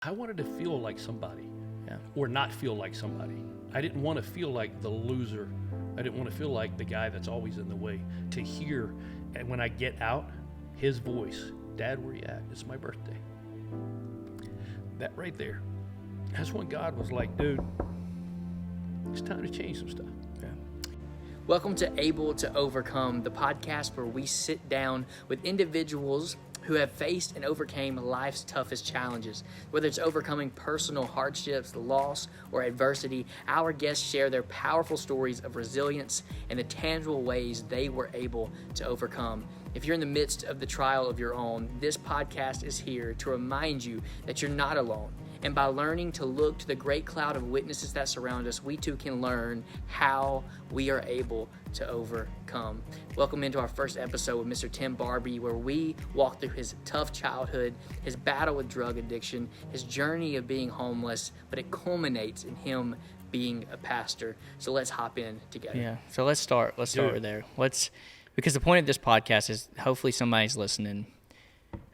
I wanted to feel like somebody, Yeah. or not feel like somebody. I didn't want to feel like the loser. I didn't want to feel like the guy that's always in the way. To hear, and when I get out, his voice, Dad, where you at? It's my birthday. That right there, that's when God was like, dude, it's time to change some stuff. Welcome to Able to Overcome, the podcast where we sit down with individuals who have faced and overcame life's toughest challenges. Whether it's overcoming personal hardships, loss, or adversity, our guests share their powerful stories of resilience and the tangible ways they were able to overcome. If you're in the midst of the trial of your own, this podcast is here to remind you that you're not alone. And by learning to look to the great cloud of witnesses that surround us, we too can learn how we are able to overcome. Welcome into our first episode with Mr. Tim Barbee, where we walk through his tough childhood, his battle with drug addiction, his journey of being homeless, but it culminates in him being a pastor. So let's hop in together. Yeah. So let's start there. Because the point of this podcast is hopefully somebody's listening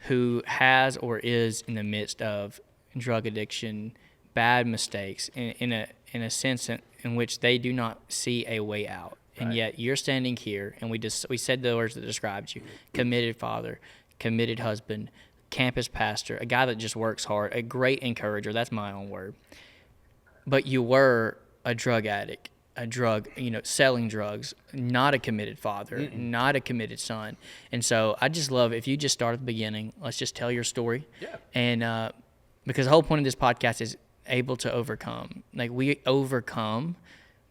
who has or is in the midst of drug addiction, bad mistakes, in a sense in which they do not see a way out. And yet you're standing here, and we said the words that described you: committed father, committed husband, campus pastor, a guy that just works hard, a great encourager. That's my own word. But you were a drug addict, selling drugs, not a committed father, not a committed son. And so I just love, if you just start at the beginning, let's just tell your story. Yeah. And because the whole point of this podcast is able to overcome. Like, we overcome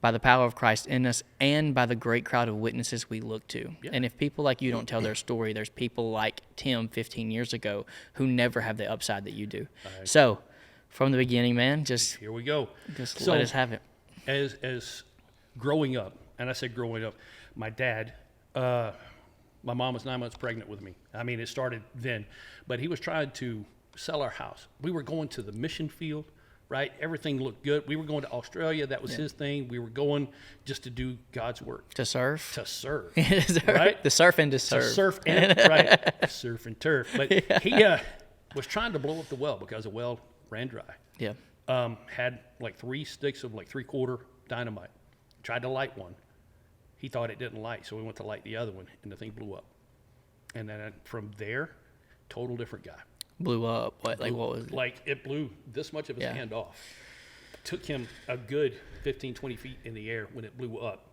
by the power of Christ in us and by the great crowd of witnesses we look to. Yeah. And if people like you don't tell their story, there's people like Tim 15 years ago who never have the upside that you do. Right. So from the beginning, man, just Here we go. let us have it. As growing up, and I said growing up, my dad, my mom was 9 months pregnant with me. I mean, it started then, but he was trying to sell our house. We were going to the mission field, right? Everything looked good. We were going to Australia. That was his thing. We were going just to do God's work. To surf? To serve. Right? The surf and to serve. To surf and, right, surf and turf. But he was trying to blow up the well because the well ran dry. Yeah. Had like 3 sticks of like 3/4 dynamite. Tried to light one. He thought it didn't light, so we went to light the other one, and the thing blew up. And then from there, total different guy. Blew up. What was it? Like, it blew this much of his hand off. Took him a good 15, 20 feet in the air when it blew up,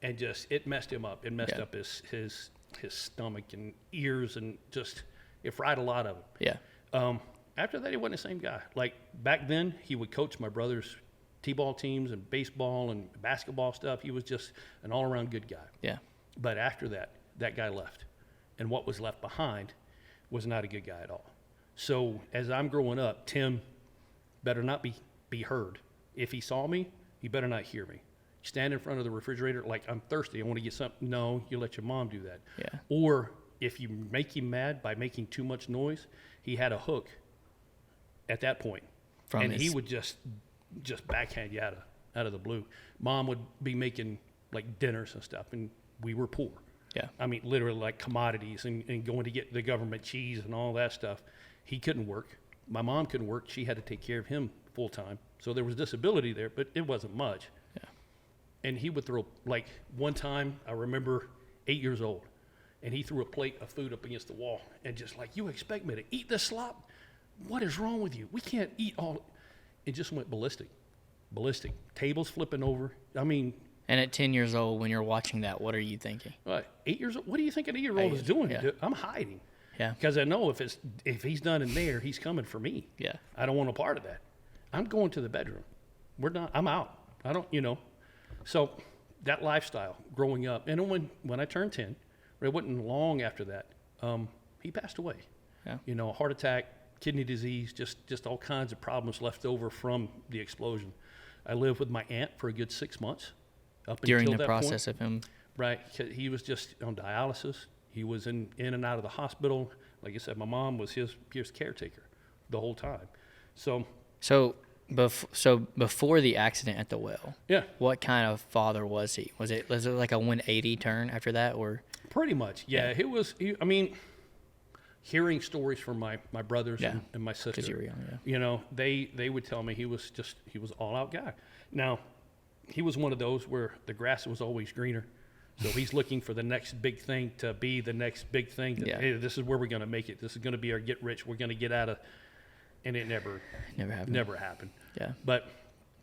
and just, it messed him up. It messed up his stomach and ears, and just, it fried a lot of him. Yeah. After that, he wasn't the same guy. Like, back then, he would coach my brother's t-ball teams and baseball and basketball stuff. He was just an all-around good guy. Yeah. But after that, that guy left. And what was left behind was not a good guy at all. So as I'm growing up, Tim better not be heard. If he saw me, he better not hear me. Stand in front of the refrigerator like, I'm thirsty, I want to get something. No, you let your mom do that. Yeah. Or if you make him mad by making too much noise, he had a hook at that point. He would just backhand you out of the blue. Mom would be making like dinners and stuff, and we were poor. Yeah. I mean, literally like commodities and going to get the government cheese and all that stuff. He couldn't work. My mom couldn't work. She had to take care of him full time. So there was disability there, but it wasn't much. Yeah. And he would throw, like, one time, I remember 8 years old, and he threw a plate of food up against the wall and just like, you expect me to eat this slop? What is wrong with you? We can't eat all. It just went ballistic. Tables flipping over. I mean. And at 10 years old, when you're watching that, what are you thinking? 8 years old? What do you think an 8-year-old is doing? Yeah. I'm hiding. Yeah. Because I know if he's done in there, he's coming for me. Yeah. I don't want a part of that. I'm going to the bedroom. I'm out. I don't, So that lifestyle growing up. And then when I turned 10, it wasn't long after that, he passed away. Yeah. Heart attack, kidney disease, just all kinds of problems left over from the explosion. I lived with my aunt for a good 6 months. Up During until the that process point. of him. Right. He was just on dialysis. He was in and out of the hospital. Like I said, my mom was his caretaker the whole time. So before the accident at the well, yeah, what kind of father was he? Was it like a 180 turn after that, or? Pretty much, yeah. It was. hearing stories from my brothers Yeah. and my sister. 'Cause you were young, yeah. You know, they would tell me he was all out guy. Now, he was one of those where the grass was always greener. So he's looking for the next big thing to be the next big thing. Yeah. Hey, this is where we're going to make it. This is going to be our get rich. We're going to get out of, and it never Never happened. Yeah. But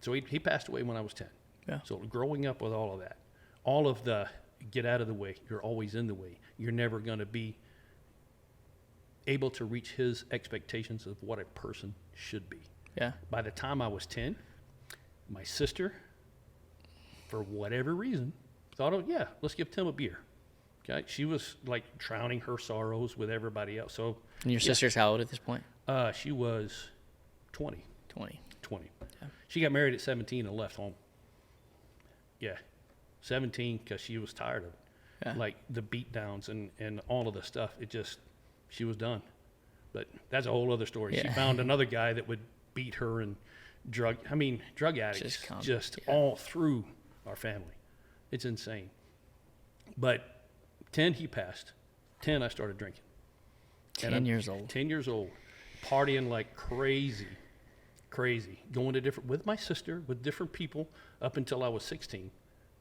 so he passed away when I was 10. Yeah. So growing up with all of that, all of the get out of the way, you're always in the way. You're never going to be able to reach his expectations of what a person should be. Yeah. By the time I was 10, my sister, for whatever reason, thought, oh, yeah, let's give Tim a beer. Okay. She was like drowning her sorrows with everybody else. So, And your sister's how old at this point? she was 20. 20. Yeah. She got married at 17 and left home. Yeah. 17 because she was tired of it. Yeah. Like the beat downs and all of the stuff. She was done. But that's a whole other story. Yeah. She found another guy that would beat her and drug addicts just all through our family. It's insane. But 10, he passed. 10, I started drinking. 10 years old. 10 years old. Partying like crazy. Going to with my sister, with different people up until I was 16.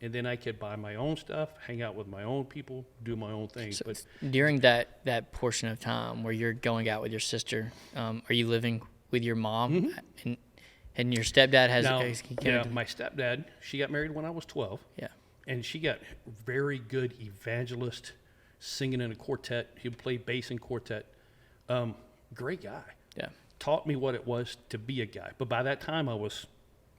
And then I could buy my own stuff, hang out with my own people, do my own thing. So but during that portion of time where you're going out with your sister, are you living with your mom? Mm-hmm. And your stepdad has... my stepdad, she got married when I was 12. Yeah. And she got very good evangelist, singing in a quartet. He would play bass in quartet. Great guy. Yeah. Taught me what it was to be a guy. But by that time, I was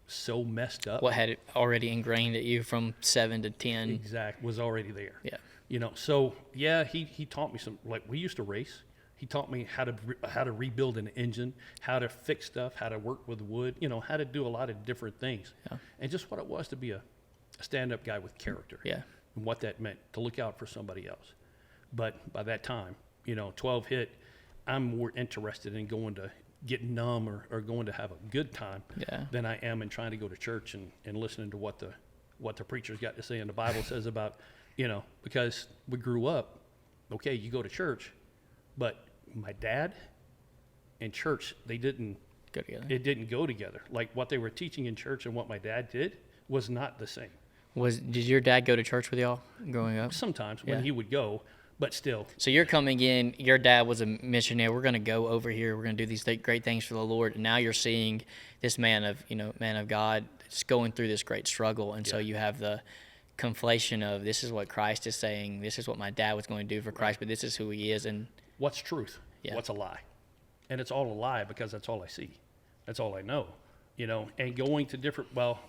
so messed up. What had it already ingrained at you from 7 to 10? Exact was already there. Yeah. You know, so yeah, he taught me some, like we used to race. He taught me how to rebuild an engine, how to fix stuff, how to work with wood, you know, how to do a lot of different things. Yeah. And just what it was to be a stand-up guy with character. Yeah. And what that meant to look out for somebody else. But by that time, you know, 12 hit, I'm more interested in going to get numb or going to have a good time than I am in trying to go to church and listening to what the preacher's got to say and the Bible says about, you know, because we grew up, okay, you go to church, but my dad and church, they didn't go together. It didn't go together. Like what they were teaching in church and what my dad did was not the same. Did your dad go to church with y'all growing up? Sometimes when he would go, but still. So you're coming in, your dad was a missionary. We're going to go over here. We're going to do these great things for the Lord. And now you're seeing this man of God just going through this great struggle. And so you have the conflation of this is what Christ is saying. This is what my dad was going to do for Christ, but this is who he is. And what's truth? Yeah. What's a lie? And it's all a lie because that's all I see. That's all I know, you know, and going to different, well,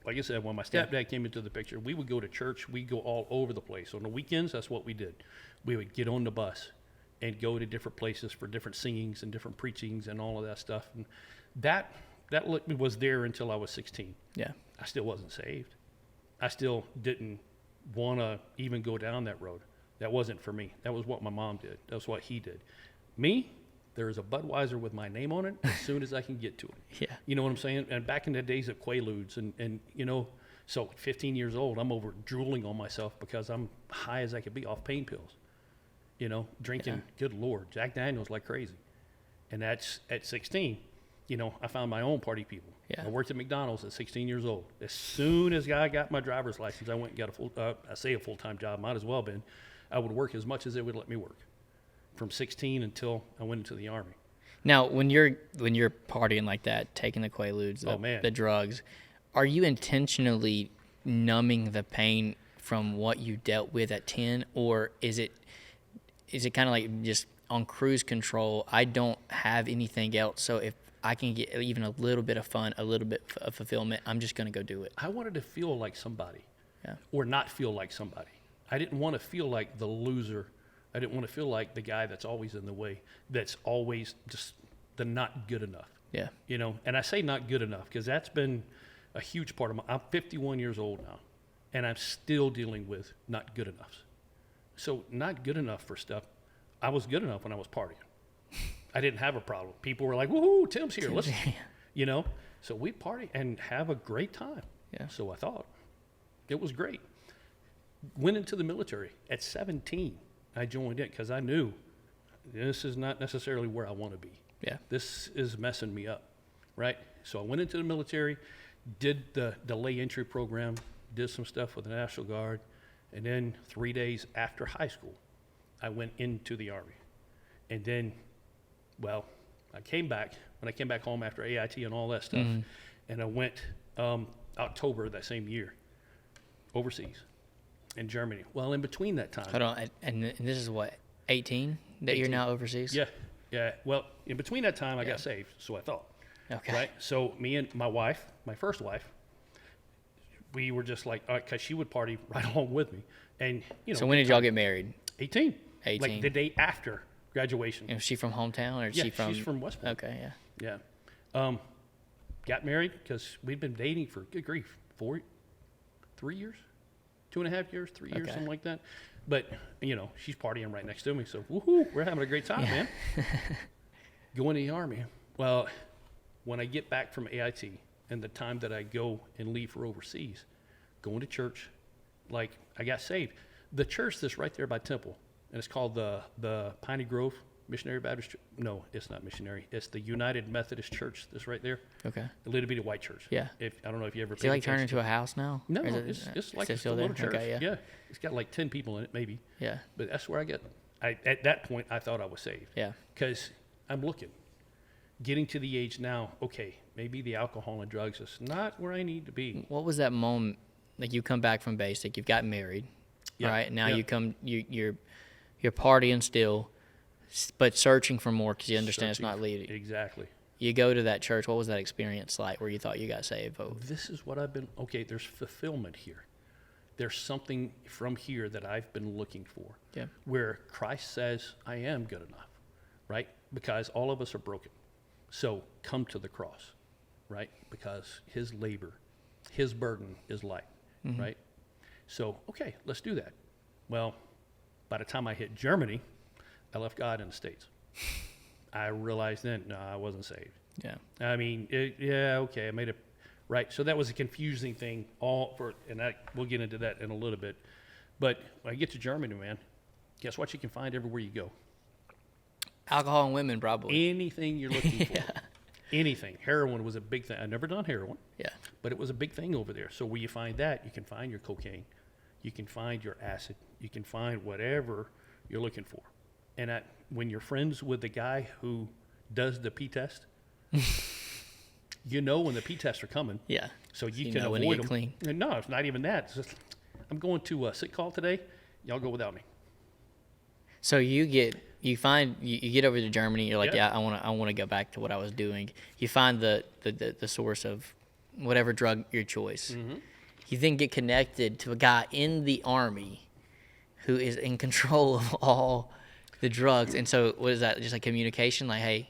like I said, when my stepdad came into the picture, we would go to church. We'd go all over the place. On the weekends, that's what we did. We would get on the bus and go to different places for different singings and different preachings and all of that stuff. And that was there until I was 16. Yeah. I still wasn't saved. I still didn't want to even go down that road. That wasn't for me. That was what my mom did. That was what he did. Me, there is a Budweiser with my name on it as soon as I can get to it. Yeah. You know what I'm saying? And back in the days of Quaaludes and you know, so 15 years old, I'm over drooling on myself because I'm high as I could be off pain pills. You know, drinking, good Lord, Jack Daniels like crazy. And that's at 16, you know, I found my own party people. Yeah. I worked at McDonald's at 16 years old. As soon as I got my driver's license, I went and got a full-time job, might as well have been. I would work as much as they would let me work from 16 until I went into the Army. Now, when you're partying like that, taking the Quaaludes, the drugs, are you intentionally numbing the pain from what you dealt with at 10, or is it kind of like just on cruise control? I don't have anything else, so if I can get even a little bit of fun, a little bit of fulfillment, I'm just going to go do it. I wanted to feel like somebody, Yeah. or not feel like somebody. I didn't want to feel like the loser. I didn't want to feel like the guy that's always in the way, that's always just the not good enough. Yeah. You know, and I say not good enough because that's been a huge part of I'm 51 years old now, and I'm still dealing with not good enoughs. So not good enough for stuff. I was good enough when I was partying. I didn't have a problem. People were like, woohoo, Tim's here. Let's, you know. So we party and have a great time. Yeah. So I thought. It was great. Went into the military at 17. I joined it because I knew this is not necessarily where I want to be. Yeah. This is messing me up, right? So I went into the military, did the delay entry program, did some stuff with the National Guard, and then 3 days after high school, I went into the Army. And then, well, I came back, when I came back home after AIT and all that stuff, and I went October that same year overseas in Germany. Well, in between that time. Hold on, and this is what, 18 that 18. you're now overseas? Yeah. Well, in between that time, I got saved, so I thought. Okay. Right? So me and my wife, my first wife, we were just like, because she would party right along with me. And, you know. So when did y'all get married? 18. 18. Like the day after graduation. Is she from hometown or is Yeah, she from? she's from West Point. Okay, yeah. Yeah. Got married because we'd been dating for, good grief, 3 years? 2.5 years, 3 years, Okay. something like that. But, you know, she's partying right next to me. So, woohoo, we're having a great time, man. Going to the Army. Well, when I get back from AIT and the time that I go and leave for overseas, going to church, like I got saved. The church that's right there by Temple, and it's called the Piney Grove Missionary Baptist Church. No, it's not missionary. It's the United Methodist Church that's right there. Okay. A little bitty white church. Yeah. I don't know if you ever. Is it like turned into a house now? No, Or is it's like is it a still little there? church. Okay, Yeah, it's got like 10 people in it, maybe. Yeah. But that's where at that point, I thought I was saved. Yeah. Because I'm getting to the age now, okay, maybe the alcohol and drugs is not where I need to be. What was that moment? Like you come back from basic, you've got married, Yeah, right? Now yeah. you're partying still, but searching for more because you understand it's not leading. Exactly. You go to that church. What was that experience like where you thought you got saved? Oh, This is what okay, there's fulfillment here. There's something from here that I've been looking for. Yeah. Where Christ says, I am good enough, right? Because all of us are broken. So come to the cross, right? Because his labor, his burden is light, right? So, okay, let's do that. Well, by the time I hit Germany, I left God in the States. I realized then, no, I wasn't saved. yeah. I mean, okay, I made it right. So that was a confusing thing. We'll get into that in a little bit. But when I get to Germany, man, guess what you can find everywhere you go? Alcohol and women, probably. Anything you're looking for. Anything. Heroin was a big thing. I've never done heroin, Yeah. but it was a big thing over there. So where you find that, you can find your cocaine, you can find your acid, you can find whatever you're looking for. And when you're friends with the guy who does the P test, you know when the P tests are coming. Yeah. So you you can know when to avoid get them. clean. And no, it's not even that. It's just, I'm going to a sick call today. Y'all go without me. So you get over to Germany. You're like, Yeah. yeah, I want to go back to what I was doing. You find the source of whatever drug your choice. You then get connected to a guy in the Army who is in control of all the drugs. And so what is that? Just like communication? Like, hey,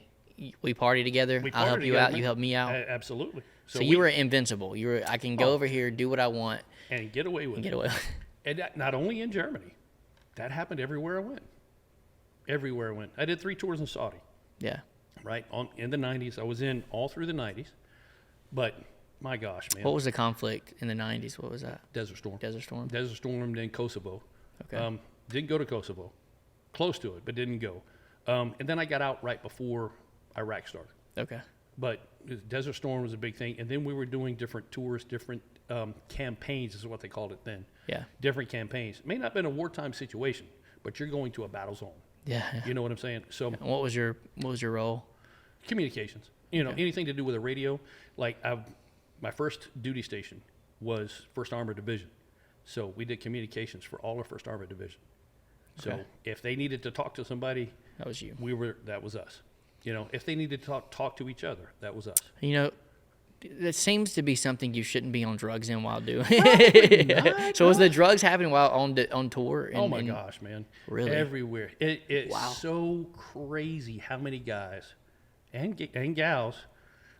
we party together. I'll help you out. You help me out. Absolutely. So you were invincible. I can go over here, do what I want, and get away with and it. get away. And that, not only in Germany, that happened everywhere I went. Everywhere I went. I did 3 tours in Saudi, Yeah. right? In the 90s. I was in all through the 90s. But my gosh, man. What was the conflict in the 90s? What was that? Desert Storm. Desert Storm? Desert Storm, then Kosovo. Okay. Didn't go to Kosovo. Close to it, but didn't go. And then I got out right before Iraq started. Okay. But Desert Storm was a big thing. And then we were doing different tours, different campaigns is what they called it then. Yeah. Different campaigns. It may not have been a wartime situation, but you're going to a battle zone. Yeah. You know what I'm saying? So And what was your role? communications, anything to do with a radio. Like my first duty station was 1st Armored Division. So we did communications for all of 1st Armored Division. So Okay. if they needed to talk to somebody, That was you. that was us. If they needed to talk to each other, that was us. That seems to be something you shouldn't be on drugs in while doing. not, So was the drugs happening while on tour? Oh my gosh, man. Really? Everywhere. It's Wow. so crazy how many guys and gals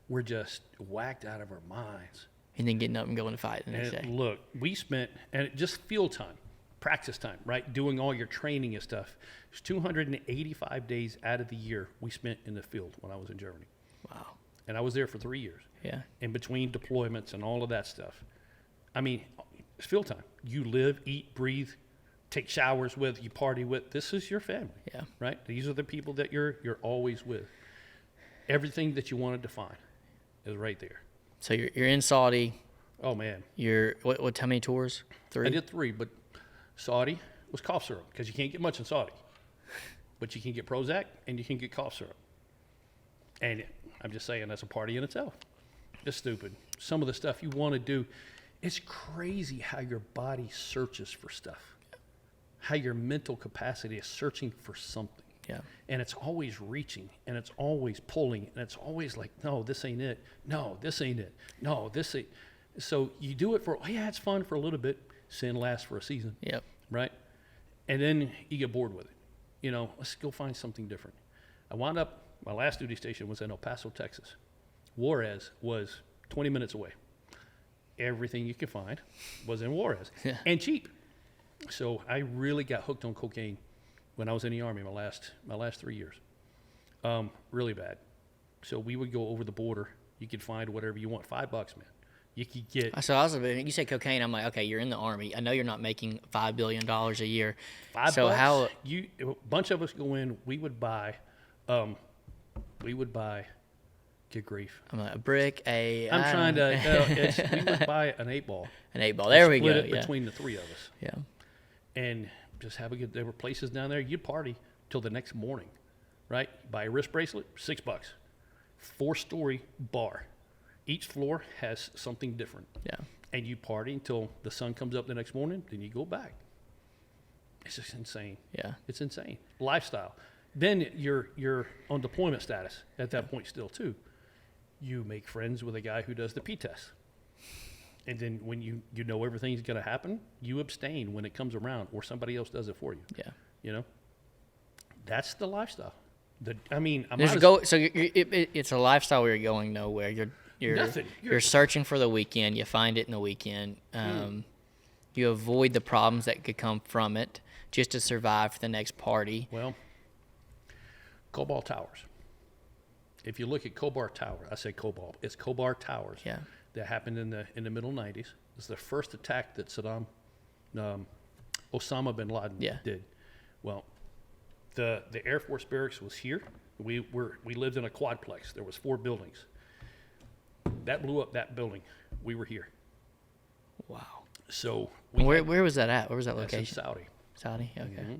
were just whacked out of our minds. And then getting up and going to fight the next day. And look, we spent, and just field time, practice time, right? Doing all your training and stuff. It's 285 days out of the year we spent in the field when I was in Germany. Wow. And I was there for 3 years. Yeah. In between deployments and all of that stuff. I mean, it's field time. You live, eat, breathe, take showers with, you party with. This is your family. Yeah. Right? These are the people that you're always with. Everything that you wanted to find is right there. So you're in Saudi. Oh man. You're what? How many tours? 3. I did 3, but Saudi was cough syrup because you can't get much in Saudi. But you can get Prozac and you can get cough syrup. And I'm just saying that's a party in itself. It's stupid. Some of the stuff you want to do, it's crazy how your body searches for stuff. How your mental capacity is searching for something. Yeah. And it's always reaching and it's always pulling and it's always like, no, this ain't it. No, this ain't it. No, this ain't. So you do it for, oh yeah, it's fun for a little bit. Sin lasts for a season. Yep. Right? And then you get bored with it. You know, let's go find something different. I wound up, my last duty station was in El Paso, Texas. Juarez was 20 minutes away. Everything you could find was in Juarez and cheap. So I really got hooked on cocaine when I was in the Army, my last 3 years. Really bad. So we would go over the border. You could find whatever you want. $5, man. You could get. So you say cocaine. I'm like, okay, you're in the Army. I know you're not making $5 billion a year. $5. So how? A bunch of us go in. We would buy. Good grief. I'm like a brick. We would buy an 8-ball. An 8-ball. There we go. Split it between the 3 of us. Yeah. And just have a good. There were places down there you'd party till the next morning, right? Buy a wrist bracelet, $6. 4-story bar. Each floor has something different. Yeah. And you party until the sun comes up the next morning, then you go back. It's just insane. Yeah. It's insane. Lifestyle. Then you're on deployment status at that point still too. You make friends with a guy who does the P test. And then when you know everything's going to happen, you abstain when it comes around or somebody else does it for you. Yeah. You know? That's the lifestyle. It's a lifestyle where you're going nowhere. You're Nothing. You're searching for the weekend. You find it in the weekend. You avoid the problems that could come from it just to survive for the next party. Well, Cobalt Towers. If you look at Cobalt Tower, I say Cobalt. It's Cobalt Towers. Yeah. That happened in the middle 90s. It's the first attack that Osama bin Laden did. Well, the Air Force barracks was here. We lived in a quadplex. There was 4 buildings. That blew up that building. We were here. Wow. So where was that at? Where was that location? That's in Saudi. Saudi. Okay. Mm-hmm.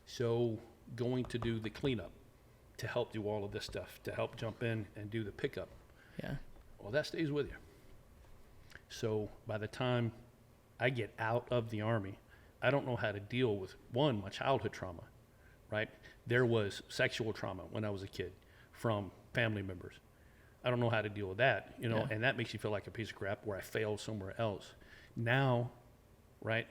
So going to do the cleanup, to help do all of this stuff, to help jump in and do the pickup. Yeah. Well, that stays with you. So by the time I get out of the Army, I don't know how to deal with, one, my childhood trauma, right? There was sexual trauma when I was a kid from family members. I don't know how to deal with that, and that makes you feel like a piece of crap where I failed somewhere else. Now, right,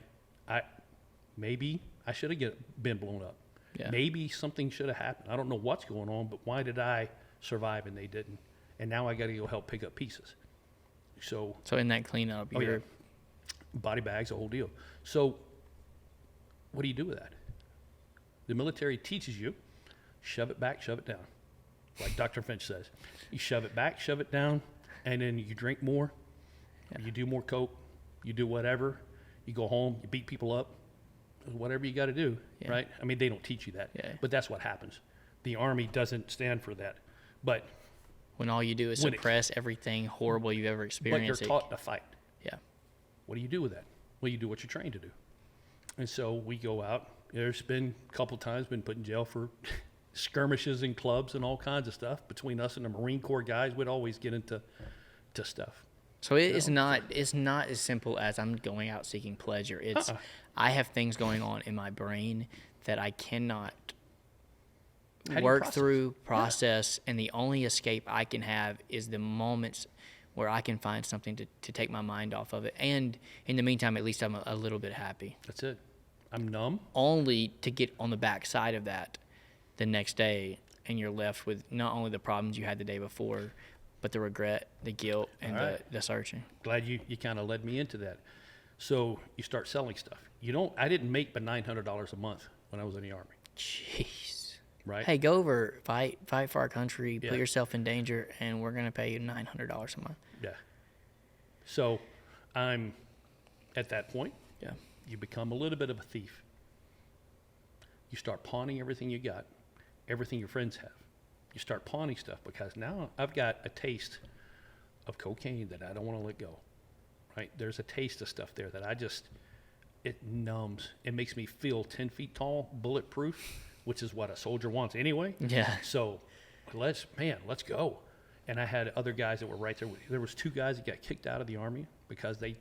maybe I should have been blown up. Yeah. Maybe something should have happened. I don't know what's going on, but why did I survive and they didn't? And now I got to go help pick up pieces. So in that cleanup, you're body bags, the whole deal. So what do you do with that? The military teaches you, shove it back, shove it down. Like Dr. Finch says, you shove it back, shove it down, and then you drink more, you do more coke, you do whatever, you go home, you beat people up, whatever you got to do, right? I mean, they don't teach you that, but that's what happens. The Army doesn't stand for that. But when all you do is suppress everything horrible you've ever experienced. But you're taught to fight. Yeah. What do you do with that? Well, you do what you're trained to do. And so we go out. There's been a couple times been put in jail for skirmishes in clubs and all kinds of stuff. Between us and the Marine Corps guys, we'd always get into stuff. So it's not as simple as I'm going out seeking pleasure. It's I have things going on in my brain that I cannot work through, process, and the only escape I can have is the moments where I can find something to take my mind off of it. And in the meantime, at least I'm a little bit happy. That's it. I'm numb. Only to get on the back side of that the next day, and you're left with not only the problems you had the day before, but the regret, the guilt, and the searching. Glad you kind of led me into that. So you start selling stuff. I didn't make but $900 a month when I was in the Army. Jeez. Right. Hey, go over, fight for our country, put yourself in danger, and we're going to pay you $900 a month. Yeah. So I'm at that point. Yeah. You become a little bit of a thief. you start pawning everything you got, everything your friends have. You start pawning stuff because now I've got a taste of cocaine that I don't want to let go, right? There's a taste of stuff there that it numbs. It makes me feel 10 feet tall, bulletproof, which is what a soldier wants anyway. Yeah. So let's go. And I had other guys that were right there. There was 2 guys that got kicked out of the Army because they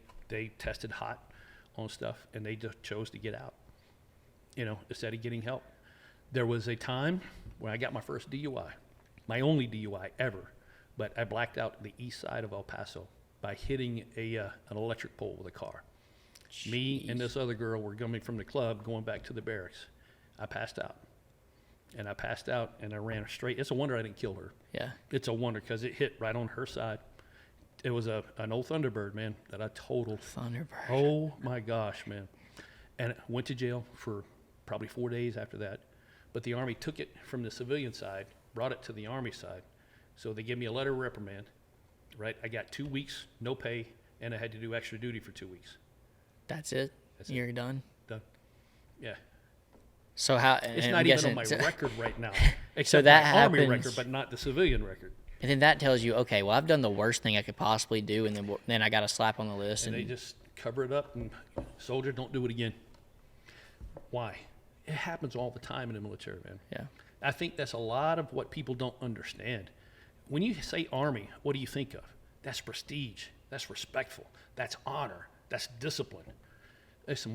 tested hot on stuff, and they just chose to get out, instead of getting help. There was a time when I got my first DUI, my only DUI ever, but I blacked out the east side of El Paso by hitting an electric pole with a car. Jeez. Me and this other girl were coming from the club, going back to the barracks. I passed out. And I ran straight. It's a wonder I didn't kill her. Yeah. It's a wonder because it hit right on her side. It was an old Thunderbird, man, that I totaled. Thunderbird. Oh, my gosh, man. And went to jail for probably 4 days after that. But the Army took it from the civilian side, brought it to the Army side. So they gave me a letter of reprimand, right? I got 2 weeks, no pay, and I had to do extra duty for 2 weeks. That's it? You're done? Done. Yeah. So how? It's not even on my record right now. Except so that my Army happens, record, but not the civilian record. And then that tells you, okay, well, I've done the worst thing I could possibly do, and then I got a slap on the list. And they just cover it up, and soldier, don't do it again. Why? It happens all the time in the military, man. Yeah. I think that's a lot of what people don't understand. When you say Army, what do you think of? That's prestige. That's respectful. That's honor. That's discipline. There's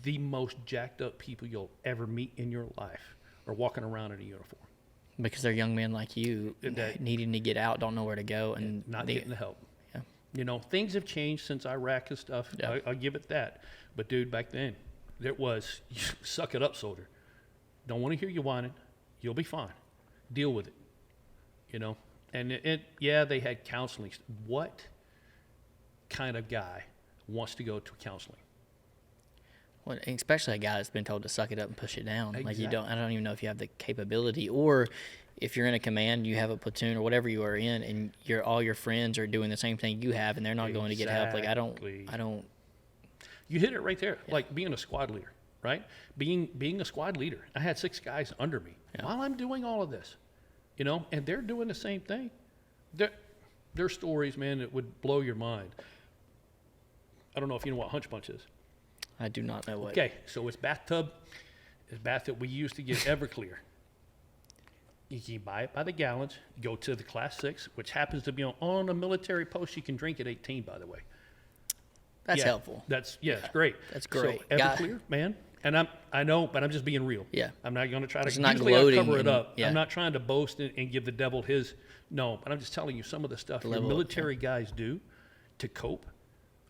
the most jacked up people you'll ever meet in your life are walking around in a uniform. Because they're young men like you, needing to get out, don't know where to go, and not getting the help. Yeah. Things have changed since Iraq and stuff. Yeah. I'll give it that. But dude, back then, there was suck it up, soldier. Don't want to hear you whining. You'll be fine. Deal with it. And they had counseling. What kind of guy wants to go to counseling? Well, especially a guy that's been told to suck it up and push it down. Exactly. Like I don't even know if you have the capability, or if you're in a command, you have a platoon or whatever you are in, and all your friends are doing the same thing you have, and they're not going to get help. Like I don't. You hit it right there. Yeah. Like being a squad leader, right? Being a squad leader. I had 6 guys under me while I'm doing all of this, and they're doing the same thing. Their stories, man, it would blow your mind. I don't know if you know what hunch punch is. I do not know what. Okay, so it's bathtub. It's bath that we used to get Everclear. You can buy it by the gallons. You go to the Class 6, which happens to be on a military post. You can drink at 18, by the way. That's helpful. It's great. That's great. So Everclear, man. And I know, but I'm just being real. Yeah. I'm not going to try to. Not usually I cover it up. Yeah. I'm not trying to boast and give the devil his. No, but I'm just telling you some of the stuff your military guys do to cope.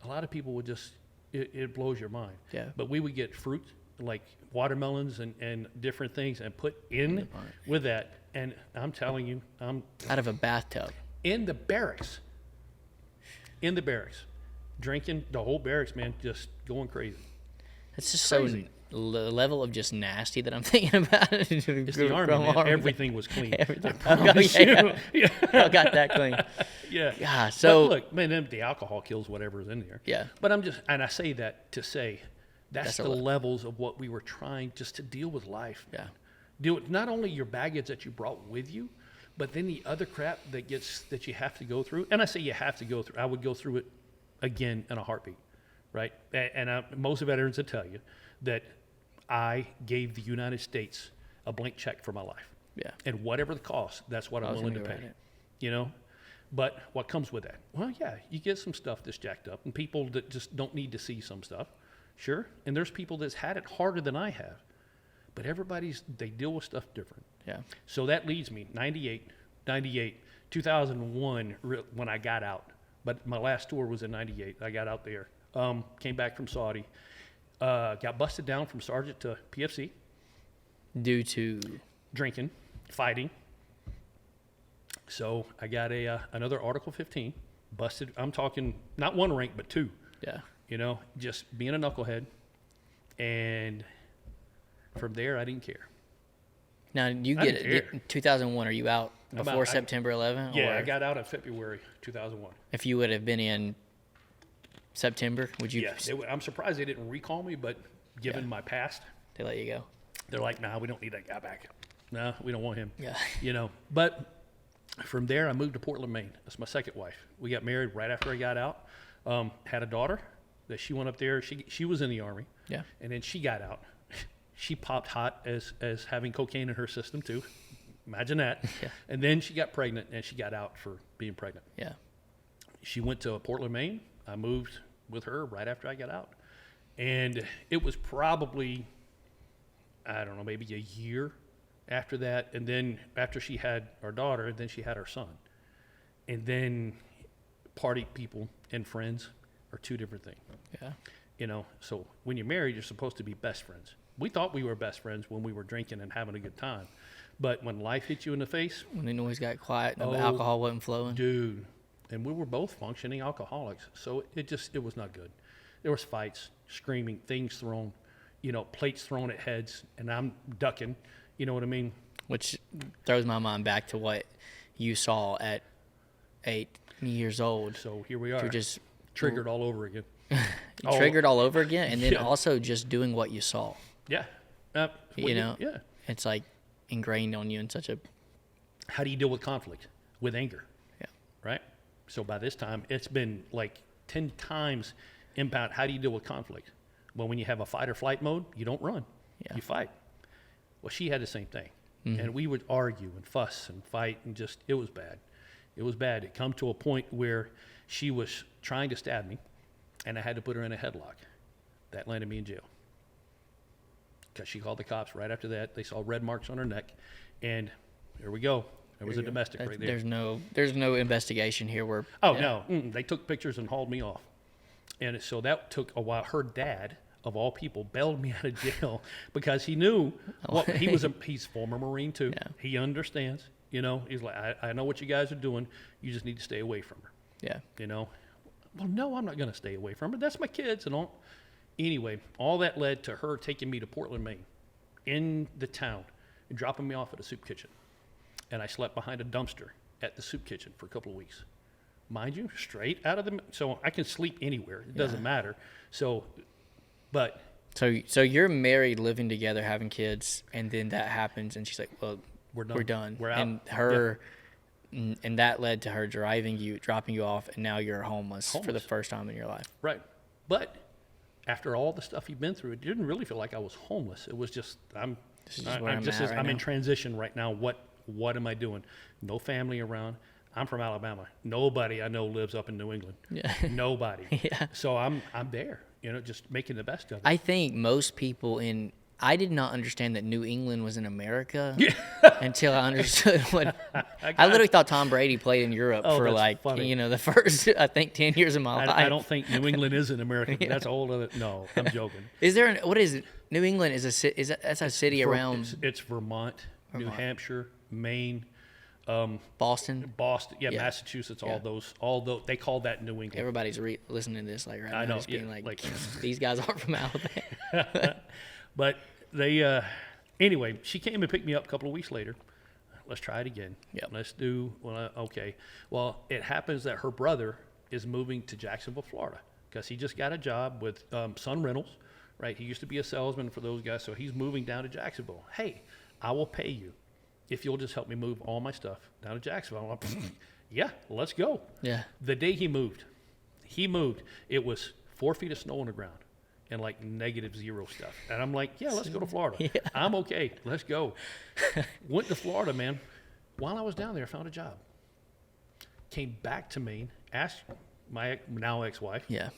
A lot of people would just. It blows your mind. Yeah. But we would get fruit like watermelons and different things and put in with that. And I'm telling you, I'm out of a bathtub in the barracks. Drinking the whole barracks, man, just going crazy. It's just crazy. So level of just nasty that I'm thinking about. It's the Army, man. Everything was clean. Everything. I promise you. Yeah. I got that clean. Yeah. Yeah. So but look, man, the alcohol kills whatever's in there. Yeah. But I say that to say that's the levels of what we were trying just to deal with life. Yeah. Deal with not only your baggage that you brought with you, but then the other crap that you have to go through. And I say you have to go through. I would go through it again in a heartbeat, right? And most veterans will tell you that I gave the United States a blank check for my life. Yeah. And whatever the cost, that's what I'm willing to pay. But what comes with that? Well, yeah, you get some stuff that's jacked up, and people that just don't need to see some stuff. Sure. And there's people that's had it harder than I have. But they deal with stuff different. Yeah. So that leads me, 98, 2001, when I got out. But my last tour was in 98. I got out there. Came back from Saudi. Got busted down from sergeant to PFC. Due to? Drinking, fighting. So I got another Article 15. Busted. I'm talking not 1 rank, but 2. Yeah. Just being a knucklehead. And from there, I didn't care. Now, you get it. 2001, are you out before September 11? Yeah, I got out in February 2001. If you would have been in September, would you? Yeah, I'm surprised they didn't recall me, but given my past. They let you go. They're like, nah, we don't need that guy back. No, we don't want him. Yeah. You know, but from there, I moved to Portland, Maine. That's my second wife. We got married right after I got out. Had a daughter that she went up there. She was in the Army. Yeah. And then she got out. She popped hot as having cocaine in her system too. Imagine that. Yeah. And then she got pregnant, and she got out for being pregnant. Yeah. She went to Portland, Maine. I moved with her right after I got out. And it was probably, I don't know, maybe a year after that. And then after she had our daughter, then she had our son. And then party people and friends are two different things. Yeah. You know, so when you're married, you're supposed to be best friends. We thought we were best friends when we were drinking and having a good time. But when life hits you in the face, When the noise got quiet and the alcohol wasn't flowing. dude, and we were both functioning alcoholics. So it was not good. There was fights, screaming, things thrown, you know, plates thrown at heads, and I'm ducking. You know what I mean? Which throws my mind back to what you saw at 8 years old. So here we are. You're just triggered all over again. triggered all over again, and then Yeah. also just doing what you saw. Yeah. You know? Yeah. It's like ingrained on you in such a How do you deal with conflict? With anger. yeah. Right? So by this time, it's been like 10 times impact. How do you deal with conflict? Well, when you have a fight or flight mode, you don't run. Yeah. You fight. Well, she had the same thing. And we would argue and fuss and fight, and just, it was bad. It was bad. It come to a point where she was trying to stab me, and I had to put her in a headlock. That landed me in jail. Because she called the cops right after that. They saw red marks on her neck, and there we go. There was a domestic right there. There's no investigation here where Oh, no. They took pictures and hauled me off. And so that took a while. Her dad, of all people, bailed me out of jail because he knew he's former Marine too. Yeah. He understands, you know, he's like, I know what you guys are doing. You just need to stay away from her, yeah. you know? Well, no, I'm not going to stay away from her. That's my kids and all. Anyway, all that led to her taking me to Portland, Maine, in the town, and dropping me off at a soup kitchen. And I slept behind a dumpster at the soup kitchen for a couple of weeks. Mind you, straight out of so I can sleep anywhere. It doesn't matter. So, but. So you're married, living together, having kids, and then that happens, and she's like, well, We're done. we're done. We're out. And her, and that led to her dropping you off, and now you're homeless for the first time in your life. Right. But after all the stuff you've been through, it didn't really feel like I was homeless. It was just, I'm in transition right now. What am I doing? No family around. I'm from Alabama. Nobody I know lives up in New England. Yeah. Nobody. Yeah. So I'm there, you know, just making the best of it. I think most people I did not understand that New England was in America until I understood what. I literally thought Tom Brady played in Europe for that's like, funny. you know, the first, I think, 10 years of my life. I don't think New England is in America. But that's a whole other. No, I'm joking. Is there what is it? New England is that's a city around It's Vermont, New Hampshire, Maine, Boston. yeah, Massachusetts. Yeah. All those. They call that New England. Everybody's listening to this like right I now, know, just being yeah, like- these guys aren't from Alabama. But they, anyway, she came and picked me up a couple of weeks later. Let's try it again. Yep. Let's do, okay. Well, it happens that her brother is moving to Jacksonville, Florida, because he just got a job with Sun Rentals, right? He used to be a salesman for those guys, so he's moving down to Jacksonville. Hey, I will pay you if you'll just help me move all my stuff down to Jacksonville. I'm like, yeah, let's go. Yeah. The day he moved, it was 4 feet of snow on the ground and like -0 stuff. And I'm like, yeah, let's go to Florida. Yeah. I'm okay. Let's go. Went to Florida, man. While I was down there, I found a job. Came back to Maine, asked my now ex-wife, Yeah.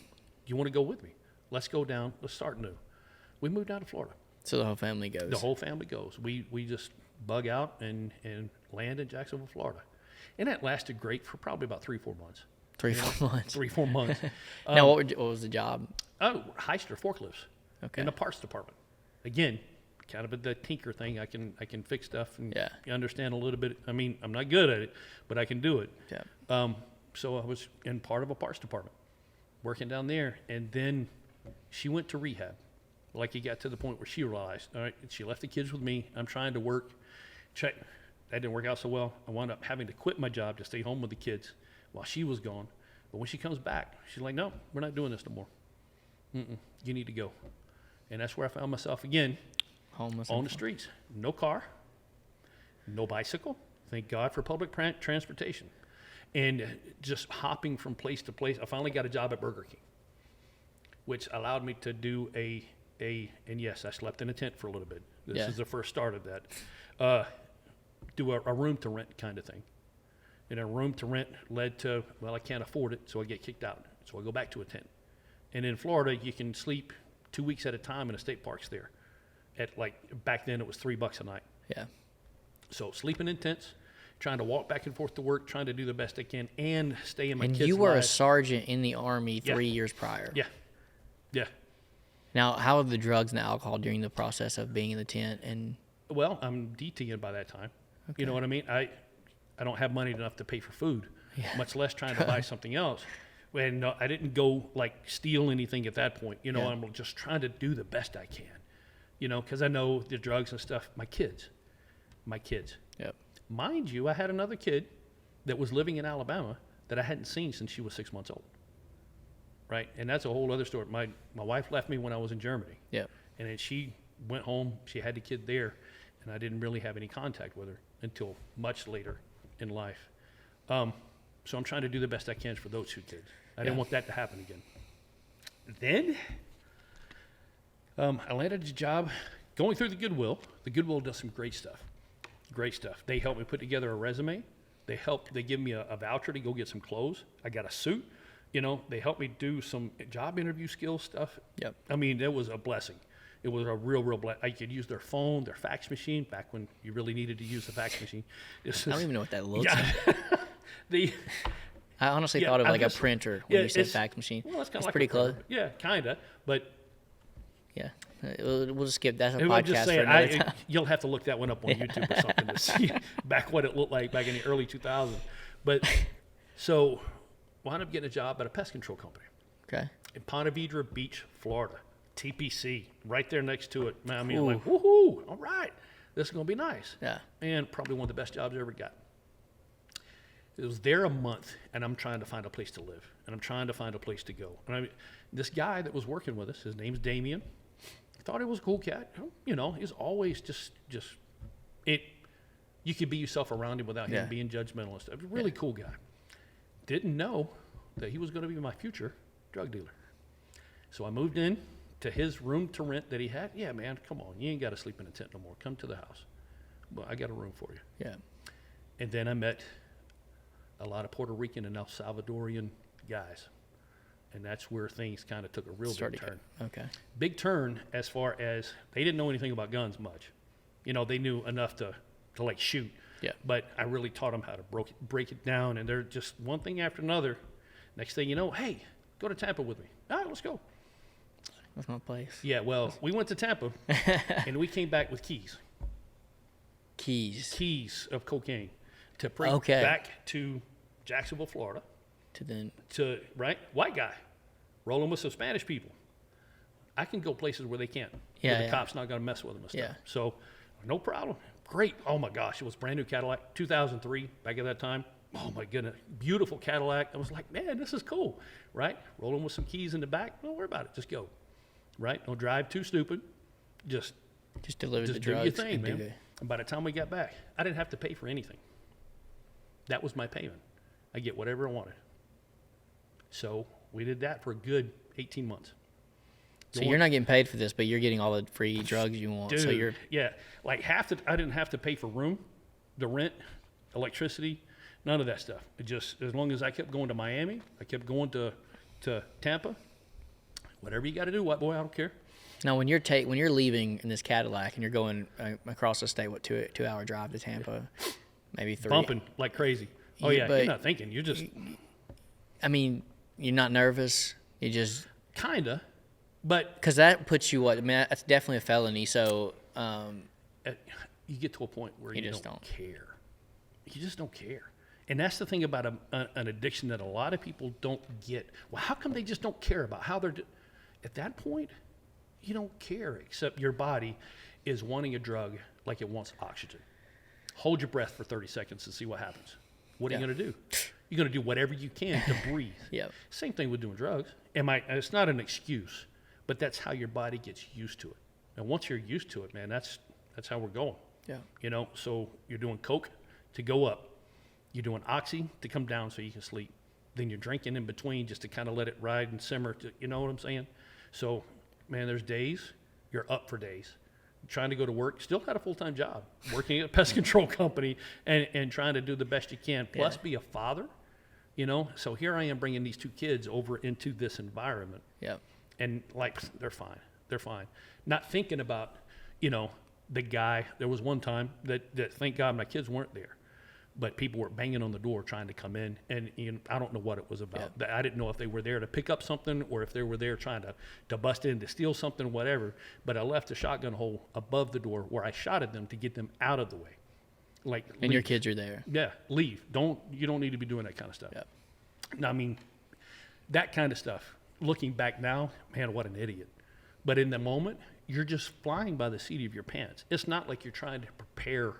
you want to go with me? Let's go down. Let's start new. We moved down to Florida. So the whole family goes. The whole family goes. We just bug out and land in Jacksonville, Florida. And that lasted great for probably about 3-4 months. 3-4 months. 3-4 months. Now, what was the job? Heister forklifts. Okay. In the parts department. Again, kind of the tinker thing. I can fix stuff and Yeah. you understand a little bit. I mean, I'm not good at it, but I can do it. Yeah. So I was in part of a parts department, working down there, and then she went to rehab. Like, it got to the point where she realized, all right, she left the kids with me. I'm trying to work. That didn't work out so well. I wound up having to quit my job to stay home with the kids while she was gone. But when she comes back, she's like, no, we're not doing this no more. You need to go. And that's where I found myself again. Homeless on the streets. No car, no bicycle. Thank God for public transportation. And just hopping from place to place. I finally got a job at Burger King, which allowed me to do and yes, I slept in a tent for a little bit. This is the first start of that. Do a room to rent kind of thing. And a room to rent led to, well, I can't afford it, so I get kicked out. So I go back to a tent. And in Florida, you can sleep 2 weeks at a time in a state parks there. At like, back then it was $3 a night. Yeah. So sleeping in tents, trying to walk back and forth to work, trying to do the best I can, and stay in my kids' And you were a lives. sergeant in the Army 3 years prior. Yeah. Yeah. Now, how are the drugs and the alcohol during the process of being in the tent? And Well, I'm DTing by that time. Okay. You know what I mean? I don't have money enough to pay for food, much less trying to buy something else. And I didn't go like steal anything at that point. You know, I'm just trying to do the best I can. You know, because I know the drugs and stuff. My kids. Yep. Mind you, I had another kid that was living in Alabama that I hadn't seen since she was 6 months old. Right, and that's a whole other story. My wife left me when I was in Germany. Yep. And then she went home. She had the kid there, and I didn't really have any contact with her until much later in life. So I'm trying to do the best I can for those two kids. I didn't want that to happen again. Then I landed a job going through the Goodwill. The Goodwill does some great stuff. Great stuff. They helped me put together a resume. They give me a voucher to go get some clothes. I got a suit. You know, they helped me do some job interview skills stuff. Yep. I mean, it was a blessing. It was a real blessing. I could use their phone, their fax machine, back when you really needed to use the fax machine. I don't even know what that looks like. I honestly thought of like a printer when you said fax machine. Well, that's kind of it's like pretty close. Yeah, kind of. But yeah, we'll just skip. That's a I'm podcast just saying, for another time. You'll have to look that one up on YouTube or something to see back what it looked like back in the early 2000s. But so wound up getting a job at a pest control company. Okay. In Ponte Vedra Beach, Florida. TPC, right there next to it. I mean, like, woohoo, all right, this is going to be nice. Yeah. And probably one of the best jobs I ever got. It was there a month, and I'm trying to find a place to live, and I'm trying to find a place to go. And this guy that was working with us, his name's Damien. I thought he was a cool cat. You know, he's always just it. You could be yourself around him without him being judgmental and stuff. Really cool guy. Didn't know that he was going to be my future drug dealer. So I moved in to his room to rent that he had. Yeah, man, come on. You ain't got to sleep in a tent no more. Come to the house. Well, I got a room for you. Yeah. And then I met a lot of Puerto Rican and El Salvadorian guys. And that's where things kind of took a real big turn. Okay. Big turn as far as they didn't know anything about guns much. You know, they knew enough to like shoot. Yeah. But I really taught them how to break it down. And they're just one thing after another. Next thing you know, hey, go to Tampa with me. All right, let's go. That's my place. Yeah, well, we went to Tampa, and we came back with keys. Keys of cocaine to bring back to Jacksonville, Florida. White guy, rolling with some Spanish people. I can go places where they can't. Yeah, where the cop's not going to mess with them and stuff. Yeah. So, no problem. Great. Oh, my gosh. It was brand new Cadillac, 2003, back at that time. Oh, my goodness. Beautiful Cadillac. I was like, man, this is cool, right? Rolling with some keys in the back. Don't worry about it. Just go, right? Don't drive too stupid. Just deliver the do drugs. Your thing, man. And by the time we got back, I didn't have to pay for anything. That was my payment. I get whatever I wanted. So we did that for a good 18 months. So you're not getting paid for this, but you're getting all the free drugs you want. Dude, so you're like I didn't have to pay for room, the rent, electricity, none of that stuff. It just, as long as I kept going to Miami, I kept going to Tampa. Whatever you got to do, white boy, I don't care. Now, when you're leaving in this Cadillac and you're going across the state, what 2 hour drive to Tampa, maybe 3. Bumping like crazy. Oh yeah, you're not thinking. You're just. I mean, you're not nervous. You just kinda, but because that puts you what? I mean, that's definitely a felony. So you get to a point where you just don't care. You just don't care. And that's the thing about an addiction that a lot of people don't get. Well, how come they just don't care about how they're at that point? You don't care, except your body is wanting a drug like it wants oxygen. Hold your breath for 30 seconds and see what happens. What are you going to do? You're going to do whatever you can to breathe. Yep. Same thing with doing drugs. It's not an excuse, but that's how your body gets used to it. And once you're used to it, man, that's how we're going. Yeah. You know, so you're doing Coke to go up. You're doing Oxy to come down so you can sleep. Then you're drinking in between just to kind of let it ride and simmer. You know what I'm saying? So, man, there's days you're up for days. Trying to go to work, still got a full-time job, working at a pest control company and trying to do the best you can, plus be a father, you know? So here I am bringing these 2 kids over into this environment. Yeah. And, like, they're fine. They're fine. Not thinking about, you know, the guy. There was one time that thank God my kids weren't there. But people were banging on the door trying to come in, and I don't know what it was about. I didn't know if they were there to pick up something or if they were there trying to bust in to steal something, whatever. But I left a shotgun hole above the door where I shot at them to get them out of the way. Like, And leave. your kids are there. Yeah, leave. You don't need to be doing that kind of stuff. Yep. Now, I mean, that kind of stuff. Looking back now, man, what an idiot. But in the moment, you're just flying by the seat of your pants. It's not like you're trying to prepare